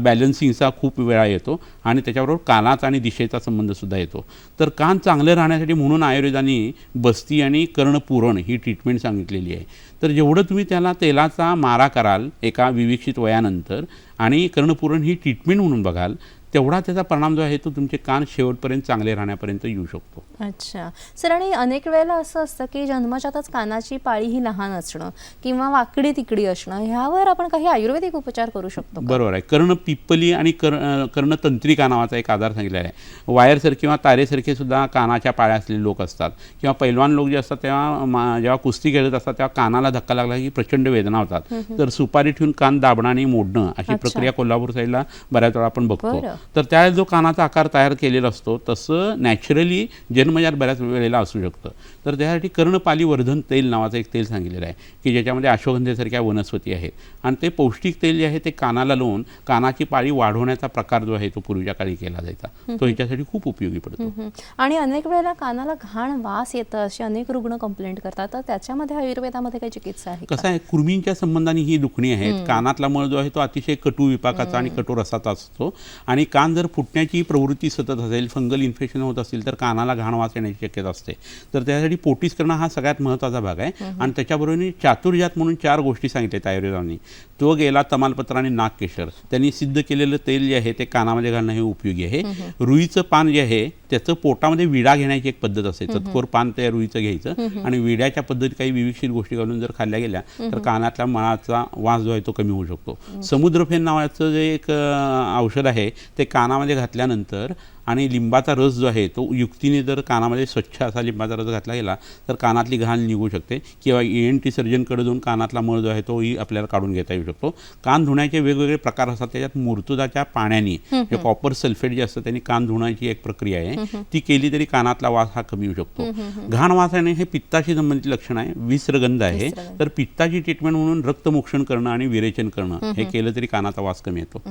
बॅलन्सिंगचा खूप वेळा येतो आणि त्याच्याबरोबर कानाचा आणि दिशेचा संबंधसुद्धा येतो. तर कान चांगलं राहण्यासाठी म्हणून आयुर्वेदाने बस्ती आणि कर्णपुरण ही ट्रीटमेंट सांगितलेली आहे. तर जेवढं तुम्ही त्याला तेलाचा मारा कराल एका विवेक्षित वयानंतर आणि कर्णपुरण ही ट्रीटमेंट म्हणून बघाल तेवढा त्याचा परिणाम जो आहे तो तुमचे कान शेवटपर्यंत चांगले राहण्यापर्यंत येऊ शकतो. अच्छा सर, आणि अनेक वेळेला असं असतं की जन्मजातच कानाची पाळी ही लहान असणं किंवा वाकडी तिकडी असणं ह्यावर आपण काही आयुर्वेदिक उपचार करू शकतो का? बरोबर आहे. कर्णपिप्पली आणि कर्णतंत्रिका नावाचा एक आजार सांगितलेला आहे. वायरसारखे किंवा तारेसारखे सुद्धा कानाच्या पाळ्या असलेले लोक असतात किंवा पैलवान लोक जे असतात तेव्हा जेव्हा कुस्ती खेळत असतात तेव्हा कानाला धक्का लागला की प्रचंड वेदना होतात. तर सुपारी ठेवून कान दाबणं आणि मोडणं अशी प्रक्रिया कोल्हापूर साईडला बऱ्याच वेळा आपण बघतो. तर त्यावेळेस जो कानाचा आकार तयार केलेला असतो तसं नॅचरली जन्मजात बऱ्याच वेळेला असू शकतं. तर त्यासाठी कर्णपाली वर्धन तेल नावाचं एक तेल सांगितलेलं आहे की ज्याच्यामध्ये अश्वगंधेसारख्या वनस्पती आहेत आणि ते पौष्टिक तेल जे आहे ते कानाला लावून कानाची पाळी वाढवण्याचा प्रकार जो आहे तो पूर्वीच्या काळी केला जायचा. तो ह्याच्यासाठी खूप उपयोगी पडतो. आणि अनेक वेळेला कानाला घाण वास येतं असे अनेक रुग्ण कंप्लेंट करतात. तर त्याच्यामध्ये आयुर्वेदामध्ये काही चिकित्सा आहे कसं आहे, कृमींच्या संबंधाने ही दुखणी आहेत. कानातला मळ जो आहे तो अतिशय कटू विपाकाचा आणि कठोर रसाचा असतो आणि कान जर फुटण्याची प्रवृत्ती सतत असेल, फंगल इन्फेक्शन होत असेल तर कानाला घाण वास येण्याची शक्यता असते. तर त्यासाठी पोटीस करणं हा सगळ्यात महत्त्वाचा भाग आहे. आणि त्याच्याबरोबर चातुर्जात म्हणून 4 गोष्टी सांगितल्यात आयुर्वेदाने. तो गेला तमालपत्र आणि नागकेशर. त्यांनी सिद्ध केलेलं तेल जे आहे ते कानामध्ये घालणं हे उपयोगी आहे. रुईचं पान जे आहे त्याचं पोटामध्ये विडा घेण्याची एक पद्धत असते. चतकोर पान त्या रुईचं घ्यायचं आणि विड्याच्या पद्धती काही विविधशीर गोष्टी घालून जर खाल्ल्या गेल्या तर कानातल्या मळाचा वास जो आहे तो कमी होऊ शकतो. समुद्रफेन नावाचं जे एक औषध आहे ते कानामध्ये घातल्यानंतर आणि लिंबाचा रस जो आहे तो युक्तीने जर कानामध्ये स्वच्छ असा लिंबाचा रस घातला गेला तर कानातली घाण निघू शकते. किंवा ENT सर्जनकडे जाऊन कानातला मळ जो आहे तोही आपल्याला काढून घेता येऊ शकतो. कान धुण्याचे वेगवेगळे प्रकार असतात. त्याच्यात मूर्तुदाच्या पाण्याने जे कॉपर सल्फेट जे असतं त्यांनी कान धुण्याची एक प्रक्रिया आहे, ती केली तरी कानातला वास हा कमी होऊ शकतो. घाण वासाने हे पित्ताशी संबंधित लक्षण आहे. विसर्गंध आहे, तर पित्ताची ट्रीटमेंट म्हणून रक्तमोक्षण करणं आणि विरेचन करणं हे केलं तरी कानाचा वास कमी येतो.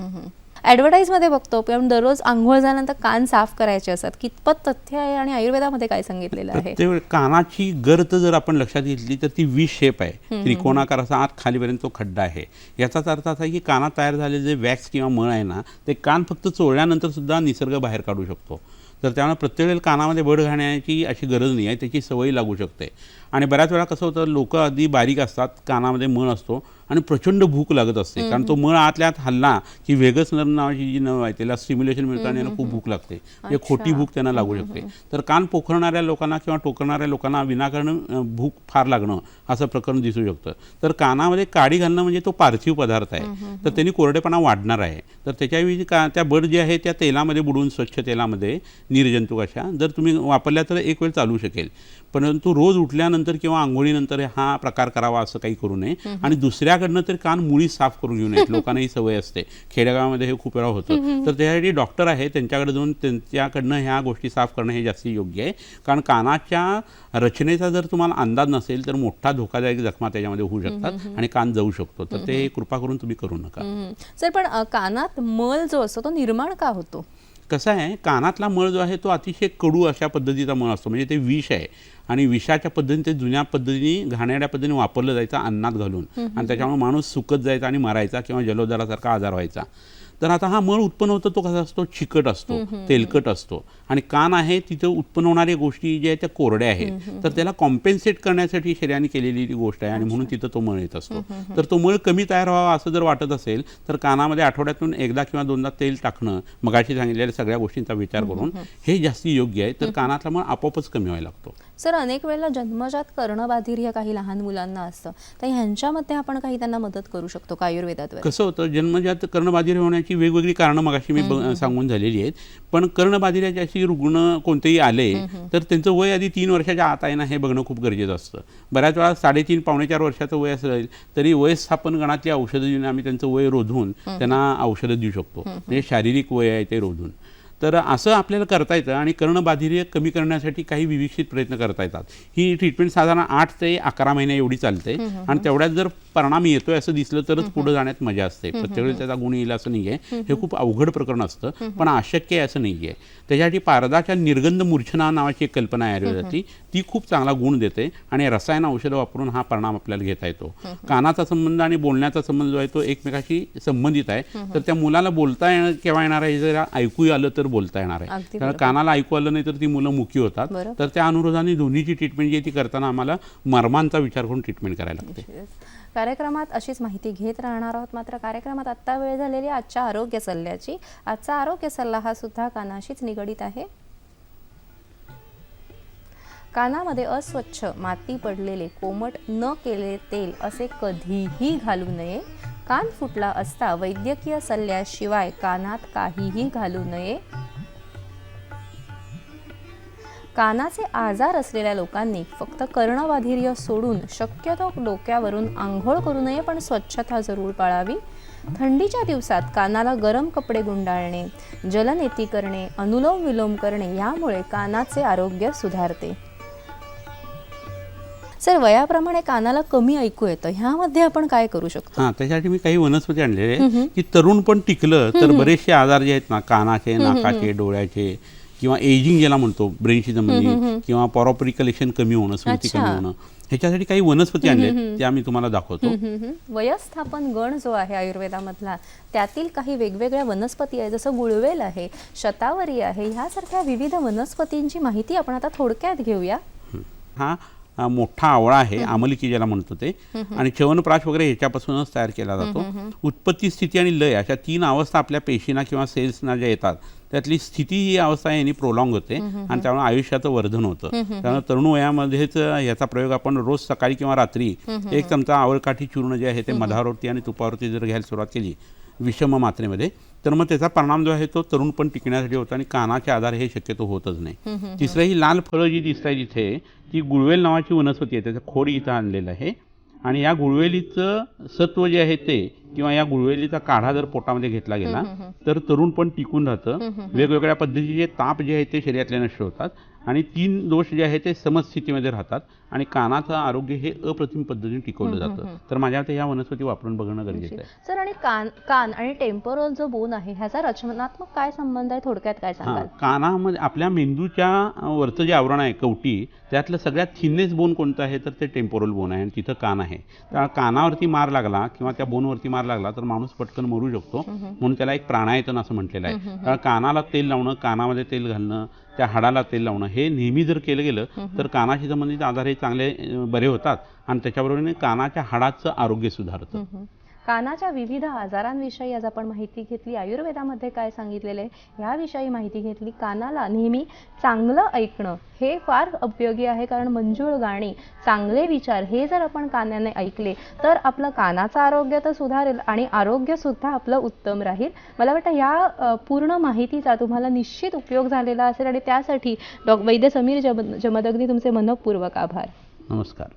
ॲडव्हर्टाईजमध्ये बघतो पण दररोज आंघोळ झाल्यानंतर कान साफ करायचे असतात. कितपत तथ्य आहे आणि आयुर्वेदामध्ये काय सांगितलेलं आहे? प्रत्येक कानाची गर्त जर आपण लक्षात घेतली तर ती व्ही शेप आहे. त्रिकोणाकार असा आत खालीपर्यंत तो खड्डा आहे. याचाच अर्थ असा आहे की कानात तयार झालेले जे वॅक्स किंवा मळ आहे ना ते कान फक्त चोळल्यानंतर सुद्धा निसर्ग बाहेर काढू शकतो. तर त्यामुळे प्रत्येक वेळेला कानामध्ये बड घालण्याची अशी गरज नाही आहे, त्याची सवय लागू शकते. आणि बऱ्याच वेळा कसं होतं, लोक आधी बारीक असतात, कानामध्ये मळ असतो आणि प्रचंड भूक लागत असते, कारण तो मळ आतल्या आत हल्ला की वेगस नर्व नावाची जी नर्व आहे त्याला स्टिम्युलेशन मिळतं आणि यांना खूप भूक लागते. म्हणजे खोटी भूक त्यांना लागू शकते. तर कान पोखरणाऱ्या लोकांना किंवा टोकरणाऱ्या लोकांना विनाकारण भूक फार लागणं असं प्रकरण दिसू शकतं. तर कानामध्ये काडी घालणं म्हणजे तो पार्थिव पदार्थ आहे, तर त्यांनी कोरडेपणा वाढणार आहे. तर त्याच्याऐवजी त्या बड जे आहे त्या तेलामध्ये बुडवून स्वच्छ तेलामध्ये निर्जंतुक अशा जर तुम्ही वापरल्या तर एक वेळ चालू शकेल. परंतु रोज उठल्यानंतर किंवा आंघोळीनंतर हा प्रकार करावा असं काही करू नये. आणि दुसऱ्याकडनं तर कान मुळी साफ करून घेऊ नयेत. लोकांना ही सवय असते, खेडेगावामध्ये हे खूप वेळा होतं. तर त्यासाठी डॉक्टर आहे त्यांच्याकडे जाऊन त्यांच्याकडनं ह्या गोष्टी साफ करणं हे जास्त योग्य आहे. कारण कानाच्या रचनेचा जर तुम्हाला अंदाज नसेल तर मोठा धोकादायक जखमा त्याच्यामध्ये होऊ शकतात आणि कान जाऊ शकतो. तर ते कृपा करून तुम्ही करू नका. सर पण कानात मळ जो असतो तो निर्माण का होतो? कसं आहे, कानातला मळ जो आहे तो अतिशय कडू अशा पद्धतीचा मळ असतो. म्हणजे ते विष आहे आणि विषाच्या पद्धतीने ते जुन्या पद्धतीने घाणेरड्या पद्धतीने वापरलं जायचं अन्नात घालून, आणि त्याच्यामुळे माणूस सुकत जायचा आणि मरायचा किंवा जलोदरासारखा आजार व्हायचा. तर आता हा मळ उत्पन्न होतो तो कसा असतो, चिकट असतो, तेलकट असतो. आणि कान आहे तिथं उत्पन्न होणाऱ्या गोष्टी ज्या आहेत त्या कोरड्या आहेत. तर त्याला कॉम्पेन्सेट करण्यासाठी शरीराने केलेली गोष्ट आहे आणि म्हणून तिथं तो मळ येत असतो. तर तो मळ कमी तयार व्हावा असं जर वाटत असेल तर कानामध्ये आठवड्यातून एकदा किंवा दोनदा तेल टाकणं, मगाशी सांगितलेल्या सगळ्या गोष्टींचा विचार करून हे जास्त योग्य आहे. तर कानातला मळ आपोआपच कमी व्हायला लागतो. सर अनेक वेळेला जन्मजात कर्णबाधिर्य काही लहान मुलांना असतं, तर ह्यांच्यामध्ये आपण काही त्यांना मदत करू शकतो का आयुर्वेदात? कसं होतं, जन्मजात कर्णबाधिर्य होण्याची वेगवेगळी कारणं मगाशी मी सांगून झालेली आहेत. पण कर्णबाधिर्याचे अशी रुग्ण कोणतेही आले तर त्यांचं वय आधी 3 वर्षाच्या आत आहे ना हे बघणं खूप गरजेचं असतं. बऱ्याच वेळा 3.5 पावणे 4 वर्षाचं वय असेल तरी वयस्थापन गणातली औषधं देऊन आम्ही त्यांचं वय रोधून त्यांना औषधं देऊ शकतो. म्हणजे शारीरिक वय आहे ते रोधून. तर असं आपल्याला करता येतं आणि कर्णबाधिर्य कमी करण्यासाठी काही विविक्षित प्रयत्न करता येतात. ही ट्रीटमेंट साधारण 8 ते 11 महिने एवढी चालते आणि तेवढ्यात जर परिणाम येतोय असं दिसलं तरच पुढे जाण्यात मजा असते. प्रत्येक वेळी त्याचा गुण येईल असं नाही आहे. हे खूप अवघड प्रकरण असतं, पण अशक्य आहे असं नाही आहे. त्याच्यासाठी पारदाच्या निर्गंध मूर्छना नावाची एक कल्पना आहे आयुर्वेदाची, ती खूप चांगला गुण देते आणि रसायन औषधं वापरून हा परिणाम आपल्याला घेता येतो. कानाचा संबंध आणि बोलण्याचा संबंध जो आहे तो एकमेकाशी संबंधित आहे. तर त्या मुलाला बोलता केव्हा येणार आहे, जर ऐकू आलं तर बोलता येणार आहे. कारण कानाला ऐकू आलं नाही तर ती मुलं मुकी होतात. तर त्या अनुरोधाने दोन्हीची ट्रीटमेंट जी आहे ती करताना आम्हाला मर्मांचा विचार करून ट्रीटमेंट करायला लागते. कार्यक्रमात अशीच माहिती घेत राहणार आहोत. मात्र कार्यक्रमात आत्ता वेळ झालेली आजच्या आरोग्य सल्ल्याची. आजचा आरोग्य सल्ला हा सुद्धा कानाशीच निगडीत आहे. कानामध्ये अस्वच्छ माती पडलेले कोमट न केलेले तेल असे कधीही घालू नये. कान फुटला असता वैद्यकीय सल्ल्याशिवाय कानात काहीही घालू नये. कानाचे आजार असलेल्या लोकांनी फक्त कर्णबाधिर्य सोडून शक्यतो डोक्यावरून आंघोळ करू नये, पण स्वच्छता जरूर पाळावी. थंडीच्या दिवसात कानाला गरम कपडे गुंडाळणे, जलनेती करणे, अनुलोम विलोम करणे यामुळे कानाचे आरोग्य सुधारते. सर वयाप्रमाणे कानाला कमी ऐकू येतं, ह्यामध्ये आपण काय करू शकतो? हां, त्यासाठी मी काही वनस्पती आणलेले की तरुण पण टिकलं तर बरेचसे आजार जे आहेत ना, कानाचे, नाकाचे, डोळ्याचे किंवा एजिंग ज्याला म्हणतो ब्रेनशी संबंधित किंवा पॉरोपरिकलेक्शन कमी होणं, स्मृती कमी होणं, ह्याच्यासाठी काही वनस्पती आणले त्या मी तुम्हाला दाखवतो. वयस्थापन गण जो आहे आयुर्वेदामधला त्यातील काही वेगवेगळ्या वनस्पती आहे, जसं गुळवेल आहे, शतावरी आहे, ह्यासारख्या विविध वनस्पतींची माहिती आपण आता थोडक्यात घेऊया. हा मोठा आवळा आहे, आमलिकी ज्याला म्हणतो ते, आणि च्यवनप्राश वगैरे ह्याच्यापासूनच तयार केला जातो. उत्पत्ती, स्थिती आणि लय अशा 3 अवस्था आपल्या पेशींना किंवा सेल्सना ज्या येतात त्यातली स्थिती ही अवस्था यांनी प्रोलॉंग होते आणि त्यामुळे आयुष्याचं वर्धन होतं. त्यामुळे तरुण वयामध्येच याचा प्रयोग आपण रोज सकाळी किंवा रात्री 1 चमचा आवळकाठी चूर्ण जे आहे ते मधावरती आणि तुपावरती जर घ्यायला सुरुवात केली विषम मात्रेमध्ये, तर मग त्याचा परिणाम जो आहे तो तरुणपण टिकण्यासाठी होतो आणि कानाचे आजार हे शक्यतो होतच नाही. तिसरं, ही लाल फळं जी दिसत आहे जिथे, ती गुळवेल नावाची वनस्पती आहे, त्याचं खोड इथं आणलेलं आहे. आणि या गुळवेलीचं सत्व जे आहे ते, किंवा या गुळवेलीचा काढा जर पोटामध्ये घेतला गेला तर तरुणपण टिकून राहतं. वेगवेगळ्या पद्धतीचे ताप जे आहेत ते शरीरातले नष्ट होतात आणि 3 दोष जे आहेत ते समस्थितीमध्ये राहतात आणि कानाचं आरोग्य हे अप्रतिम पद्धतीने टिकवलं जातं. तर माझ्या मते ह्या वनस्पती वापरून बघणं गरजेचं आहे. सर, आणि कान आणि टेम्पोरल जो बोन आहे ह्याचा रचनात्मक काय संबंध आहे, थोडक्यात काय सांगाल? कानामध्ये आपल्या मेंदूच्या वरचं जे आवरण आहे कवटी, त्यातलं सगळ्यात थिनेस्ट बोन कोणतं आहे तर ते टेम्पोरल बोन आहे आणि तिथं कान आहे. त्या कानावरती मार लागला किंवा त्या बोनवरती मार लागला तर माणूस पटकन मरू शकतो, म्हणून त्याला एक प्राणायतन असं म्हटलेलं आहे. कारण कानाला तेल लावणं, कानामध्ये तेल घालणं, त्या हाडाला तेल लावणं हे नेहमी जर केलं गेलं तर कानाशी संबंधित आजार हे चांगले बरे होतात आणि त्याच्याबरोबरीने कानाच्या हाडाचं आरोग्य सुधारतं. कानाच्या विविध आजारांविषयी आज आपण माहिती घेतली, आयुर्वेदामध्ये काय सांगितलेलं आहे ह्याविषयी माहिती घेतली. कानाला नेहमी चांगलं ऐकणं हे फार उपयोगी आहे, कारण मंजूळ गाणी, चांगले विचार हे जर आपण कानाने ऐकले तर आपलं कानाचं आरोग्य तर सुधारेल आणि आरोग्यसुद्धा आपलं उत्तम राहील. मला वाटतं या पूर्ण माहितीचा तुम्हाला निश्चित उपयोग झालेला असेल आणि त्यासाठी वैद्य समीर जमदग्नी तुमचे मनःपूर्वक आभार. नमस्कार.